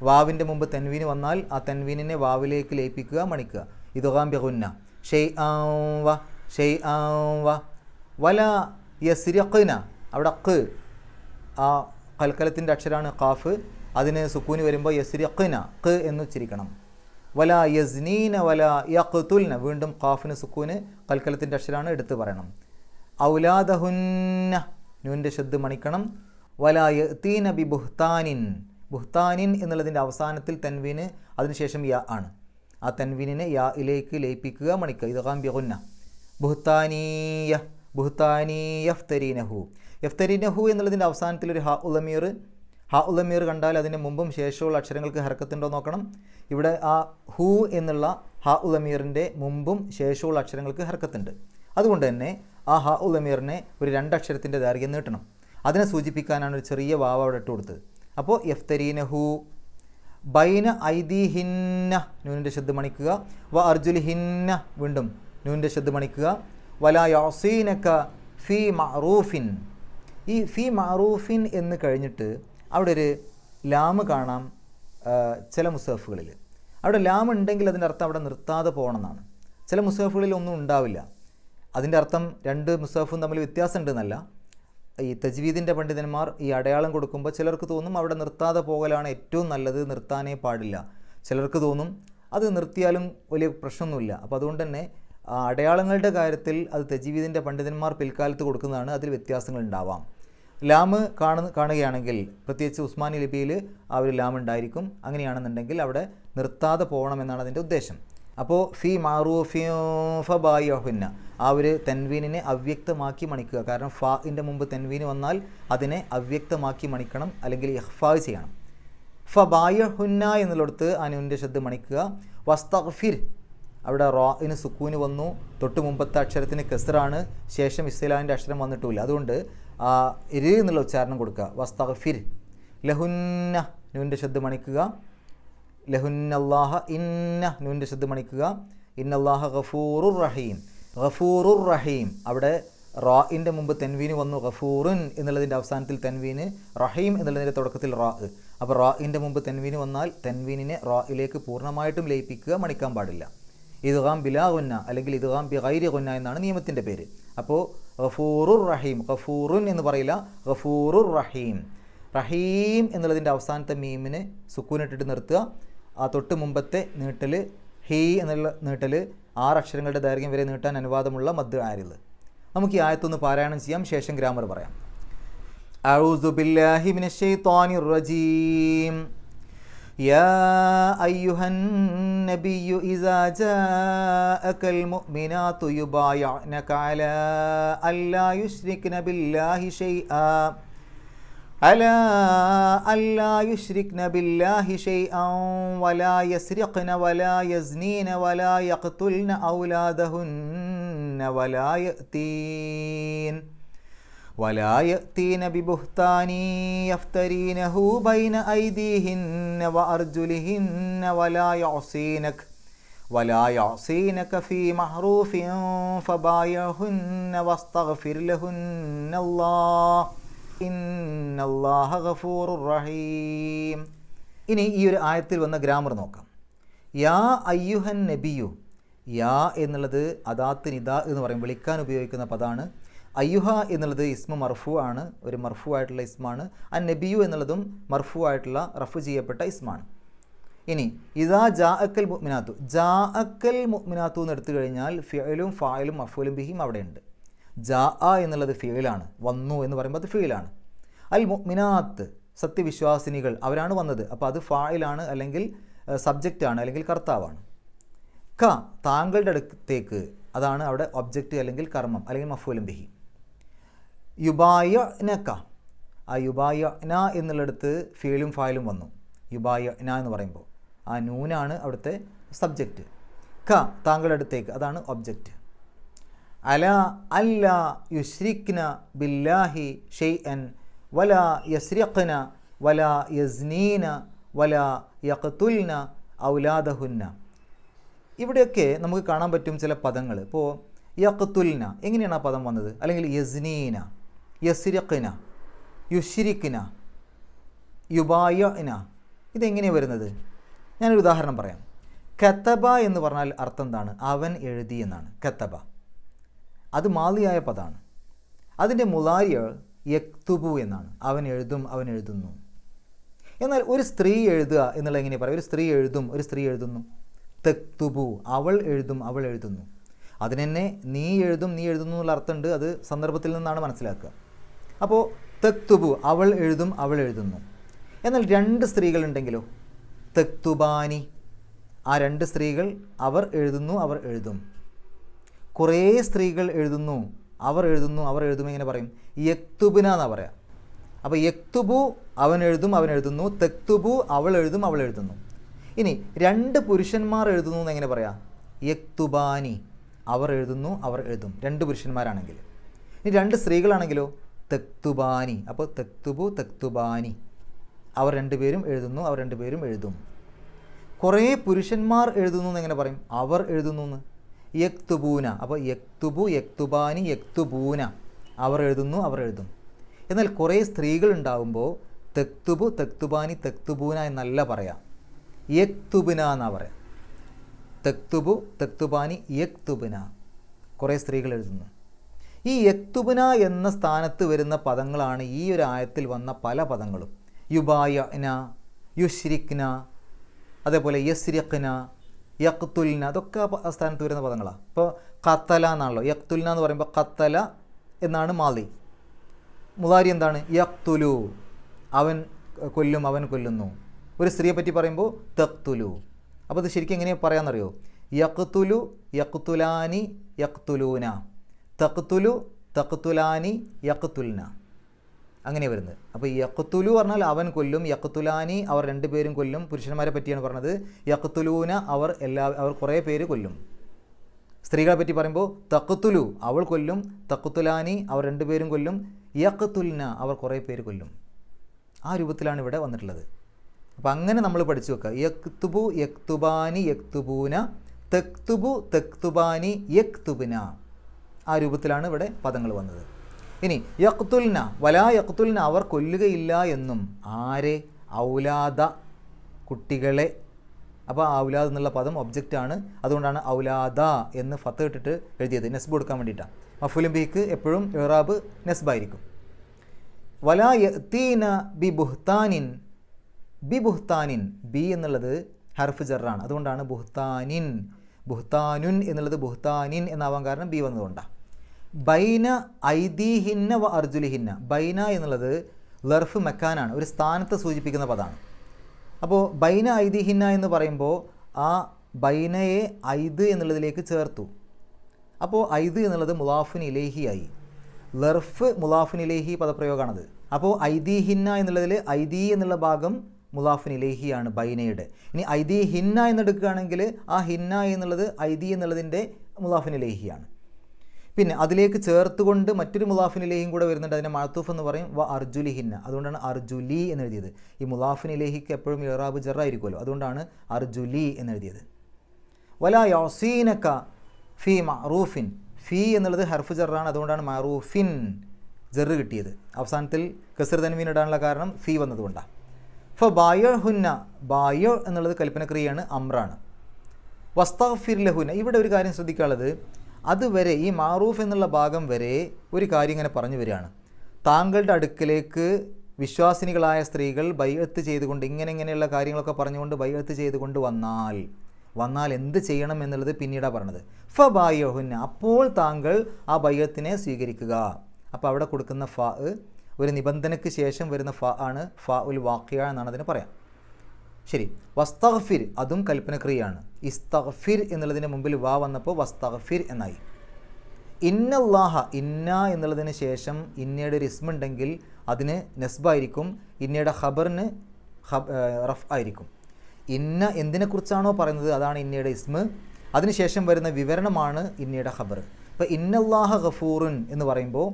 വാവിൻ്റെ മുമ്പ് തൻവീന് വന്നാൽ ആ തൻവീനിനെ വാവിലേക്ക് ലയിപ്പിക്കുക, മണിക്കുക. ഇദ്ഗാം ബിഗുന്ന. ഷെയ്അൻ വ, ഷെയ്അൻ വ. വല യസ്രിഖ്ന, അവിടെ ഖ്, ആ കൽക്കലത്തിൻ്റെ അക്ഷരമാണ് ഖാഫ്, അതിന് സുക്കൂന് വരുമ്പോൾ യസ്രിഖ്ന, ഖ് എന്ന് ഉച്ചരിക്കണം. വല യസ്നീന വല യഖ്തുൽന, വീണ്ടും ഖാഫിന് സുക്കൂന്, കൽക്കലത്തിൻ്റെ അക്ഷരമാണ്, എടുത്ത് പറയണം. ഔലാദഹുന്ന, നൂൻ്റെ ഷദ് മണിക്കണം. വല യഅ്തീന ബി ബുഹ്താനിൻ, ബുഹ്താനിൻ എന്നുള്ളതിൻ്റെ അവസാനത്തിൽ തൻവീന് അതിനുശേഷം യാ ആണ്. ആ തൻവീനിനെ യായിലേക്ക് ലയിപ്പിക്കുക, മണിക്കുക. ഇദ്ഗാം ബിഗുന്ന. ബുഹ്താനീയ, ബുഹ്താനീയഫ്തരീനഹു. യഫ്തരീനഹു എന്നുള്ളതിൻ്റെ അവസാനത്തിൽ ഒരു ഹാ ഉലമീർ കണ്ടാൽ അതിൻ്റെ മുമ്പും ശേഷമുള്ള അക്ഷരങ്ങൾക്ക് ഹർക്കത്തുണ്ടോ നോക്കണം. ഇവിടെ ആ ഹു എന്നുള്ള ഹാ ഉലമീറിൻ്റെ മുമ്പും ശേഷമുള്ള അക്ഷരങ്ങൾക്ക് ഹർക്കത്തുണ്ട്. അതുകൊണ്ട് തന്നെ ആ ഹാ ഉലമീറിനെ ഒരു 2 അക്ഷരത്തിൻ്റെ ദൈർഘ്യം നീട്ടണം. അതിനെ സൂചിപ്പിക്കാനാണ് ഒരു ചെറിയ വാവ് അവിടെ ഇട്ട് കൊടുത്തത്. അപ്പോൾ യഫ്തരീനഹു. ബൈന ഐദീഹിന്ന, നൂനിൻ്റെ ശബ്ദ മണിക്കുക. വ അർജുലിഹിന്ന, വീണ്ടും നൂനിൻ്റെ ശബ്ദ മണിക്കുക. വലാ യഅസീനക ഫീ മഅറൂഫിൻ. ഈ ഫീ മഅറൂഫിൻ എന്ന് കഴിഞ്ഞിട്ട് അവിടെ ഒരു ലാമ് കാണാം ചില മുസഹഫുകളിൽ. അവിടെ ലാം ഉണ്ടെങ്കിൽ അതിൻ്റെ അർത്ഥം അവിടെ നിർത്താതെ പോകണം എന്നാണ്. ചില മുസഹഫുകളിൽ ഒന്നും ഉണ്ടാവില്ല. അതിൻ്റെ അർത്ഥം 2 മുസഹഫും തമ്മിൽ വ്യത്യാസം ഉണ്ടെന്നല്ല. ഈ തജ്വീദിൻ്റെ പണ്ഡിതന്മാർ ഈ അടയാളം കൊടുക്കുമ്പോൾ ചിലർക്ക് തോന്നും അവിടെ നിർത്താതെ പോകലാണ് ഏറ്റവും നല്ലത്, നിർത്താനേ പാടില്ല. ചിലർക്ക് തോന്നും അത് നിർത്തിയാലും വലിയ പ്രശ്നമൊന്നുമില്ല. അപ്പോൾ അതുകൊണ്ട് തന്നെ അടയാളങ്ങളുടെ കാര്യത്തിൽ അത് തജ്വീദിൻ്റെ പണ്ഡിതന്മാർ പിൽക്കാലത്ത് കൊടുക്കുന്നതാണ്, അതിൽ വ്യത്യാസങ്ങൾ ഉണ്ടാവാം. ലാമ് കാണുകയാണെങ്കിൽ പ്രത്യേകിച്ച് ഉസ്മാനി ലിപിയിൽ ആ ഒരു ലാം ഉണ്ടായിരിക്കും. അങ്ങനെയാണെന്നുണ്ടെങ്കിൽ അവിടെ നിർത്താതെ പോകണമെന്നാണ് അതിൻ്റെ ഉദ്ദേശം. അപ്പോൾ ഫി മഅറൂഫിൻ ഫബായിഉഹുന്ന, ആ ഒരു തൻവീനിനെ അവ്യക്തമാക്കി മണിക്കുക. കാരണം ഫാഇൻ്റെ മുമ്പ് തൻവീന് വന്നാൽ അതിനെ അവ്യക്തമാക്കി മണിക്കണം, അല്ലെങ്കിൽ ഇഖ്ഫാ ചെയ്യണം. ഫബായിഉഹുന്ന എന്നുള്ളിടത്ത് അനുവിൻ്റെ ശബ്ദം മണിക്കുക. വസ്തഗ്ഫിർ, അവിടെ റാഇന് സുക്കൂന് വന്നു, തൊട്ട് മുമ്പത്തെ അക്ഷരത്തിന് കസ്റാണ്, ശേഷം ഇസ്ലാമിൻ്റെ അക്ഷരം വന്നിട്ടുമില്ല. അതുകൊണ്ട് ഇര് എന്നുള്ള ഉച്ചാരണം കൊടുക്കുക. വസ്തഗ്ഫിർ ലഹുന്ന, നൂൻ്റെ ശബ്ദം മണിക്കുക. ലഹുന്നല്ലാഹ ഇന്ന, നൂൻ്റെ ശബ്ദം മണിക്കുക. ഇന്നല്ലാഹ ഗഫൂറുർ റഹീം, ഗഫൂറുർ റഹീം. അവിടെ റാഇൻ്റെ മുമ്പ് തൻവീന് വന്നു, ഗഫൂറുൻ എന്നുള്ളതിൻ്റെ അവസാനത്തിൽ തൻവീന്, റഹീം എന്നുള്ളതിൻ്റെ തുടക്കത്തിൽ റാ. അപ്പോൾ റാഇൻ്റെ മുമ്പ് തൻവീന് വന്നാൽ തൻവീനിനെ റായിലേക്ക് പൂർണ്ണമായിട്ടും ലയിപ്പിക്കുക, മണിക്കാൻ പാടില്ല. ഇദ്ഗാം ബിലാ ഗുന്ന അല്ലെങ്കിൽ ഇദ്ഗാം ബിഗൈരി ഗുന്ന എന്നാണ് നിയമത്തിൻ്റെ പേര്. അപ്പോൾ ഗഫൂറുർ റഹീം, ഗഫൂറുൻ എന്ന് പറയില്ല, ഗഫൂറുർ റഹീം. റഹീം എന്നുള്ളതിൻ്റെ അവസാനത്തെ മീമിന് സുക്കൂനിട്ടിട്ട് നിർത്തുക. ആ തൊട്ട് മുമ്പത്തെ നീട്ടൽ ഹീ എന്നുള്ള നീട്ടൽ 6 അക്ഷരങ്ങളുടെ ദൈർഘ്യം വരെ നീട്ടാൻ അനുവാദമുള്ള മദ് ആരിൽ. നമുക്ക് ഈ ആയത്തൊന്ന് പാരായണം ചെയ്യാം, ശേഷം ഗ്രാമർ പറയാം. അഊസു ബില്ലാഹി മിനശ് ശൈത്വാനിർ റജീം. യാ അയ്യുഹൻ നബിയ്യു ഇസാ ജാഅകൽ മുഅ്മിനാതു യുബായിഅനക അലാ അല്ലാ യുശ്രിക്ന ബില്ലാഹി ഷൈആ അലാ അല്ലാ യുശ്രിക്ന ബില്ലാഹി ഷൈഅൻ വലാ യസ്രിഖ്ന വലാ യസ്നീന വലാ യഖ്തുൽന ഔലാദഹുന്ന വലാ യഅ്തീൻ വലാ യഅ്തീന ബിബുഹ്താനി യഫ്തരീനഹു ബൈന ഐദീഹിന്ന വഅർജുലിഹിന്ന വലാ യഅ്സീനക ഫീ മഅ്റൂഫിൻ ഫബായിഉഹുന്ന വസ്തഗ്ഫിർ ലഹുന്നല്ലാഹ് ഇന്നല്ലാഹ ഗഫൂറുർ റഹീം. ഇനി ഈ ഒരു ആയത്തിൽ വന്ന ഗ്രാമർ നോക്കാം. യാ അയ്യുഹൻ നബിയു, യാ എന്നുള്ളത് അദാത്ത് നിദാ എന്ന് പറയും, വിളിക്കാൻ ഉപയോഗിക്കുന്ന പദമാണ്. അയ്യുഹ എന്നുള്ളത് ഇസ്മ മർഫു ആണ്, ഒരു മർഫു ആയിട്ടുള്ള ഇസ്മാണ്. അൻ നബിയു എന്നുള്ളതും മർഫു ആയിട്ടുള്ള റഫ് ചെയ്യപ്പെട്ട ഇസ്മാണ്. ഇനി ഇദാ ജാഅക്കൽ മുഅ്മിനാത്തു, ജാഅക്കൽ മുഅ്മിനാത്തു എന്ന് എടുത്തു കഴിഞ്ഞാൽ ഫിഅലും ഫായിലും മഫ്ഊലും ബിഹിം അവിടെയുണ്ട്. ജാഅ എന്നുള്ളത് ഫിഅലാണ്, വന്നു എന്ന് പറയുമ്പോൾ അത് ഫിഅലാണ്. അൽ മുഅ്മിനാത്ത് സത്യവിശ്വാസിനികൾ, അവരാണ് വന്നത്. അപ്പോൾ അത് ഫായിലാണ്, അല്ലെങ്കിൽ സബ്ജക്റ്റാണ്, അല്ലെങ്കിൽ കർത്താവാണ്. ക താങ്കളുടെ അടുത്തേക്ക്, അതാണ് അവിടെ ഒബ്ജക്റ്റ് അല്ലെങ്കിൽ കർമ്മം അല്ലെങ്കിൽ മഫ്ഊലും ബിഹി. യുബായനക, ആ യുബായന എന്നുള്ളിടത്ത് ഫിഅലും ഫായിലും വന്നു. യുബായന എന്ന് പറയുമ്പോൾ ആ നൂനാണ് അവിടുത്തെ സബ്ജക്റ്റ്. ക താങ്കളുടെ അടുത്തേക്ക്, അതാണ് ഒബ്ജക്റ്റ്. അല അല്ല യുശ്രിക്ന ബില്ലാഹി ഷൈഅൻ വലാ യസ്രിഖ്ന വലാ യസ്നീന വലാ യഖ്തുൽന ഔലാദഹുന്ന. ഇവിടെയൊക്കെ നമുക്ക് കാണാൻ പറ്റും ചില പദങ്ങൾ. ഇപ്പോൾ യഖ്തുൽന, എങ്ങനെയാണ് ആ പദം വന്നത്? അല്ലെങ്കിൽ യസ്നീന, യസ്രിഖ്ന, യുശ്രിക്ന, യുബായന, ഇതെങ്ങനെയാണ് വരുന്നത്? ഞാനൊരു ഉദാഹരണം പറയാം. കതബ എന്ന് പറഞ്ഞാൽ അർത്ഥം എന്താണ്? അവൻ എഴുതി എന്നാണ്. കതബ അത് മാലിയായ പദമാണ്. അതിൻ്റെ മുലാരിയ യക്തുബു എന്നാണ്. അവൻ എഴുതും, അവൻ എഴുതുന്നു. എന്നാൽ ഒരു സ്ത്രീ എഴുതുക എന്നുള്ള എങ്ങനെ പറയും? ഒരു സ്ത്രീ എഴുതും, ഒരു സ്ത്രീ എഴുതുന്നു. തക്തുബു, അവൾ എഴുതും, അവൾ എഴുതുന്നു. അതിനെന്നെ നീ എഴുതും, നീ എഴുതുന്നു എന്നുള്ള അർത്ഥമുണ്ട്. അത് സന്ദർഭത്തിൽ നിന്നാണ് മനസ്സിലാക്കുക. അപ്പോൾ തക്തുബു, അവൾ എഴുതും, അവൾ എഴുതുന്നു. എന്നാൽ രണ്ട് സ്ത്രീകളുണ്ടെങ്കിലോ? തക്തുബാനി, ആ രണ്ട് സ്ത്രീകൾ, അവർ എഴുതുന്നു, അവർ എഴുതും. കുറേ സ്ത്രീകൾ എഴുതുന്നു, അവർ എഴുതുന്നു, അവർ എഴുതും. എങ്ങനെ പറയും? യക്തുബുന എന്നാണ് പറയാം. അപ്പോൾ യക്തുബു അവൻ എഴുതും, അവൻ എഴുതുന്നു. തക്തുബു അവൾ എഴുതും, അവൾ എഴുതുന്നു. ഇനി രണ്ട് പുരുഷന്മാർ എഴുതുന്നു എന്ന് എങ്ങനെ പറയാം? യക്തുബാനി, അവർ എഴുതുന്നു, അവർ എഴുതും. രണ്ട് പുരുഷന്മാരാണെങ്കിൽ. ഇനി രണ്ട് സ്ത്രീകളാണെങ്കിലോ? തക്തുബാനി. അപ്പോൾ തക്തുബു തക്തുബാനി, അവർ രണ്ടുപേരും എഴുതുന്നു, അവർ രണ്ടുപേരും എഴുതും. കുറേ പുരുഷന്മാർ എഴുതുന്നു എന്ന് എങ്ങനെ പറയും? അവർ എഴുതുന്നു എന്ന്. യക്തുബൂന, അപ്പോൾ യക്തുബു യക്തുബാനി യക്തുബൂന, അവർ എഴുതുന്നു, അവർ എഴുതും. എന്നാൽ കുറേ സ്ത്രീകൾ ഉണ്ടാകുമ്പോൾ തക്തുബു തക്തുബാനി തക്തുബൂന എന്നല്ല പറയാം, യക്തുബുന എന്നാണ് പറയാം. തക്തുബു തക്തുബാനി യക്തുബുന, കുറേ സ്ത്രീകൾ എഴുതുന്നു. ഈ യക്തുബുന എന്ന സ്ഥാനത്ത് വരുന്ന പദങ്ങളാണ് ഈ ഒരു ആയത്തിൽ വന്ന പല പദങ്ങളും. യുബായന, യുശ്രിക്ന, അതേപോലെ യസ്രിഖ്ന, യഖ്തുൽന, അതൊക്കെ ആ സ്ഥാനത്ത് വരുന്ന പദങ്ങളാണ്. ഇപ്പോൾ ഖത്തല എന്നാണല്ലോ. യഖ്തുൽന എന്ന് പറയുമ്പോൾ ഖത്തല എന്നാണ് മാലി. മുലാരി എന്താണ്? യഖ്തുലു, അവൻ കൊല്ലും, അവൻ കൊല്ലുന്നു. ഒരു സ്ത്രീയെ പറ്റി പറയുമ്പോൾ തഖ്തുലു. അപ്പോൾ അത് ശരിക്കും എങ്ങനെയാണ് പറയാമെന്നറിയോ? യഖ്തുലു യഖ്തുലാനി യഖ്തുലൂന, തഖ്തുലു തഖ്തുലാനി യഖ്തുൽന, അങ്ങനെ വരുന്നത്. അപ്പോൾ യഖ്തുലു പറഞ്ഞാൽ അവൻ കൊല്ലും, യഖ്തുലാനി അവർ രണ്ടുപേരും കൊല്ലും. പുരുഷന്മാരെ പറ്റിയാണ് പറഞ്ഞത്. യഖ്തുലൂന അവർ കുറേ പേര് കൊല്ലും. സ്ത്രീകളെ പറ്റി പറയുമ്പോൾ തഖ്തുലു അവൾ കൊല്ലും, തഖ്തുലാനി അവർ രണ്ടുപേരും കൊല്ലും, യഖ്തുൽന അവർ കുറേ പേര് കൊല്ലും. ആ രൂപത്തിലാണ് ഇവിടെ വന്നിട്ടുള്ളത്. അപ്പോൾ അങ്ങനെ നമ്മൾ പഠിച്ചു വെക്കുക. യക്തുബു യക്തുബാനി യക്തുബൂന, തക്തുബു തക്തുബാനി യക്തുബുന, ആ രൂപത്തിലാണ് ഇവിടെ പദങ്ങൾ വന്നത്. ഇനി യഖ്തുൽന വലാ യഖ്തുൽന, അവർ കൊല്ലുകയില്ല എന്നും. ആരെ? ഔലാദ, കുട്ടികളെ. അപ്പോൾ ഔലാദ് എന്നുള്ള പദം ഒബ്ജക്റ്റാണ്. അതുകൊണ്ടാണ് ഔലാദ എന്ന് ഫത്ത് ഇട്ടിട്ട് എഴുതിയത്, നെസ്ബ് കൊടുക്കാൻ വേണ്ടിയിട്ടാണ്. മഫ്ഊലും ബിഹിക്ക് എപ്പോഴും ഇറാബ് നെസ്ബായിരിക്കും. വലാ യഅ്തീന ബിബുഹ്താനിൻ, ബിബുഹ്താനിൻ, ബി എന്നുള്ളത് ഹർഫ് ജറാണ്. അതുകൊണ്ടാണ് ബുഹ്താനിൻ, ബുഹ്താനുൻ എന്നുള്ളത് ബുഹ്താനിൻ എന്നാവാൻ കാരണം ബി വന്നതുകൊണ്ടാണ്. ബൈന ഐദീഹിന്ന വ അർജുലിഹിന്ന, ബൈന എന്നുള്ളത് ലർഫ് മക്കാനാണ്, ഒരു സ്ഥാനത്തെ സൂചിപ്പിക്കുന്ന പദമാണ്. അപ്പോൾ ബൈന ഐദീഹിന്ന എന്ന് പറയുമ്പോൾ ആ ബൈനയെ ഐദ് എന്നുള്ളതിലേക്ക് ചേർത്തു. അപ്പോൾ ഐദ് എന്നുള്ളത് മുലാഫിൻ ഇലേഹിയായി. ലർഫ് മുലാഫിൻ ഇലേഹി പദപ്രയോഗമാണത്. അപ്പോൾ ഐദീഹിന്ന എന്നുള്ളതിൽ ഐദി എന്നുള്ള ഭാഗം മുലാഫിൻ ഇലേഹിയാണ് ബൈനയുടെ. ഇനി ഐദീഹിന്ന എന്നെടുക്കുകയാണെങ്കിൽ ആ ഹിന്ന എന്നുള്ളത് ഐദി എന്നുള്ളതിൻ്റെ മുലാഫിൻ ഇലേഹിയാണ്. പിന്നെ അതിലേക്ക് ചേർത്തുകൊണ്ട് മറ്റൊരു മുലാഫിനിലേഹിയും കൂടെ വരുന്നുണ്ട്. അതിനെ മഅത്തൂഫ് എന്ന് പറയും. വ അർജുലിഹിന്ന, അതുകൊണ്ടാണ് അർജുലി എന്നെഴുതിയത്. ഈ മുലാഫിനിലേഹിക്ക് എപ്പോഴും ഇറാബ് ജറായിരിക്കുമല്ലോ, അതുകൊണ്ടാണ് അർജുലി എന്നെഴുതിയത്. വലാ യസീനക ഫി മഅറൂഫിൻ, ഫി എന്നുള്ളത് ഹർഫ് ജറാണ്, അതുകൊണ്ടാണ് മഅറൂഫിൻ ജറ് കിട്ടിയത്. അവസാനത്തിൽ കസ്ർ തൻവീൻ ഇടാനുള്ള കാരണം ഫി വന്നതുകൊണ്ടാണ്. ഫ ബായഹുന്ന, ബായ എന്നുള്ളത് കൽപ്പനക്രിയയാണ്, അമ്രാണ്. വസ്തഗ്ഫിർ ലഹുന്ന, ഇവിടെ ഒരു കാര്യം ശ്രദ്ധിക്കാനുള്ളത്, അതുവരെ ഈ മാറൂഫ് എന്നുള്ള ഭാഗം വരെ ഒരു കാര്യം ഇങ്ങനെ പറഞ്ഞു വരികയാണ്. താങ്കളുടെ അടുക്കലേക്ക് വിശ്വാസിനികളായ സ്ത്രീകൾ ബൈഅത്ത് ചെയ്തുകൊണ്ട് ഇങ്ങനെയുള്ള കാര്യങ്ങളൊക്കെ പറഞ്ഞുകൊണ്ട് ബൈഅത്ത് ചെയ്തുകൊണ്ട് വന്നാൽ എന്ത് ചെയ്യണം എന്നുള്ളത് പിന്നീടാണ് പറഞ്ഞത്. ഫ ബായഹുന്ന, അപ്പോൾ താങ്കൾ ആ ബൈഅത്തിനെ സ്വീകരിക്കുക. അപ്പോൾ അവിടെ കൊടുക്കുന്ന ഫ ഒരു നിബന്ധനയ്ക്ക് ശേഷം വരുന്ന ഫ ആണ്, ഫ ഉൽ വാഖിയ എന്നാണ് അതിന് പറയാം. ശരി. വസ്തഗ്ഫിർ, അതും കൽപ്പനക്രിയയാണ്. ഇസ്തഗ്ഫിർ എന്നുള്ളതിന് മുമ്പിൽ വാ വന്നപ്പോൾ വസ്തഗ്ഫിർ എന്നായി. ഇന്നല്ലാഹ, ഇന്ന എന്നുള്ളതിന് ശേഷം ഇന്നയുടെ ഒരു ഇസ്മുണ്ടെങ്കിൽ അതിന് നെസ്ബായിരിക്കും, ഇന്നയുടെ ഖബറിന് റഫ് ആയിരിക്കും. ഇന്ന എന്തിനെക്കുറിച്ചാണോ പറയുന്നത് അതാണ് ഇന്നയുടെ ഇസ്മ്, അതിനുശേഷം വരുന്ന വിവരണമാണ് ഇന്നയുടെ ഖബർ. ഇപ്പോൾ ഇന്നല്ലാഹ ഗഫൂറുൻ എന്ന് പറയുമ്പോൾ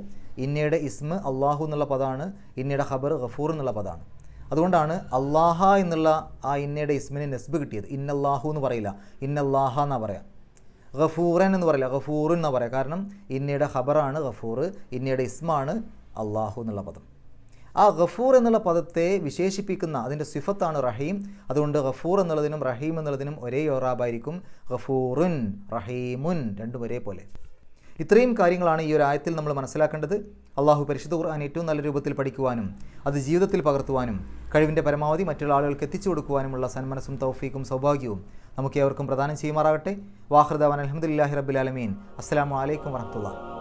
ഇന്നയുടെ ഇസ്മ് അള്ളാഹു എന്നുള്ള പദമാണ്, ഇന്നയുടെ ഖബർ ഗഫൂർ എന്നുള്ള പദമാണ്. അതുകൊണ്ടാണ് അള്ളാഹ എന്നുള്ള ആ ഇന്നയുടെ ഇസ്മിന് നെസ്ബ് കിട്ടിയത്. ഇന്നല്ലാഹു എന്ന് പറയില്ല, ഇന്നല്ലാഹ എന്നാ പറയാം. ഗഫൂറൻ എന്ന് പറയില്ല, ഗഫൂറുൻ എന്നാ പറയാം. കാരണം ഇന്നയുടെ ഖബറാണ് ഗഫൂർ, ഇന്നയുടെ ഇസ്മാണ് അള്ളാഹു എന്നുള്ള പദം. ആ ഗഫൂർ എന്നുള്ള പദത്തെ വിശേഷിപ്പിക്കുന്ന അതിൻ്റെ സിഫത്താണ് റഹീം. അതുകൊണ്ട് ഗഫൂർ എന്നുള്ളതിനും റഹീം എന്നുള്ളതിനും ഒരേ ഇറാബായിരിക്കും. ഗഫൂറുൻ റഹീമുൻ, രണ്ടും ഒരേപോലെ. ഇത്രയും കാര്യങ്ങളാണ് ഈ ഒരു ആയത്തിൽ നമ്മൾ മനസ്സിലാക്കേണ്ടത്. അള്ളാഹു പരിശുദ്ധ ഖുർആൻ ഏറ്റവും നല്ല രൂപത്തിൽ പഠിക്കുവാനും അത് ജീവിതത്തിൽ പകർത്തുവാനും കഴിവിൻ്റെ പരമാവധി മറ്റുള്ള ആളുകൾക്ക് എത്തിച്ചു കൊടുക്കുവാനുമുള്ള സന്മനസ്സും തൗഫീക്കും സൗഭാഗ്യവും നമുക്ക് ഏവർക്കും പ്രദാനം ചെയ്യുമാറാകട്ടെ. വാഖിർ ദഅ്വാനാ അൽഹംദുലില്ലാഹി റബ്ബിൽ ആലമീൻ. അസ്സലാമു അലൈക്കും വറഹ്മത്തുള്ളാഹി.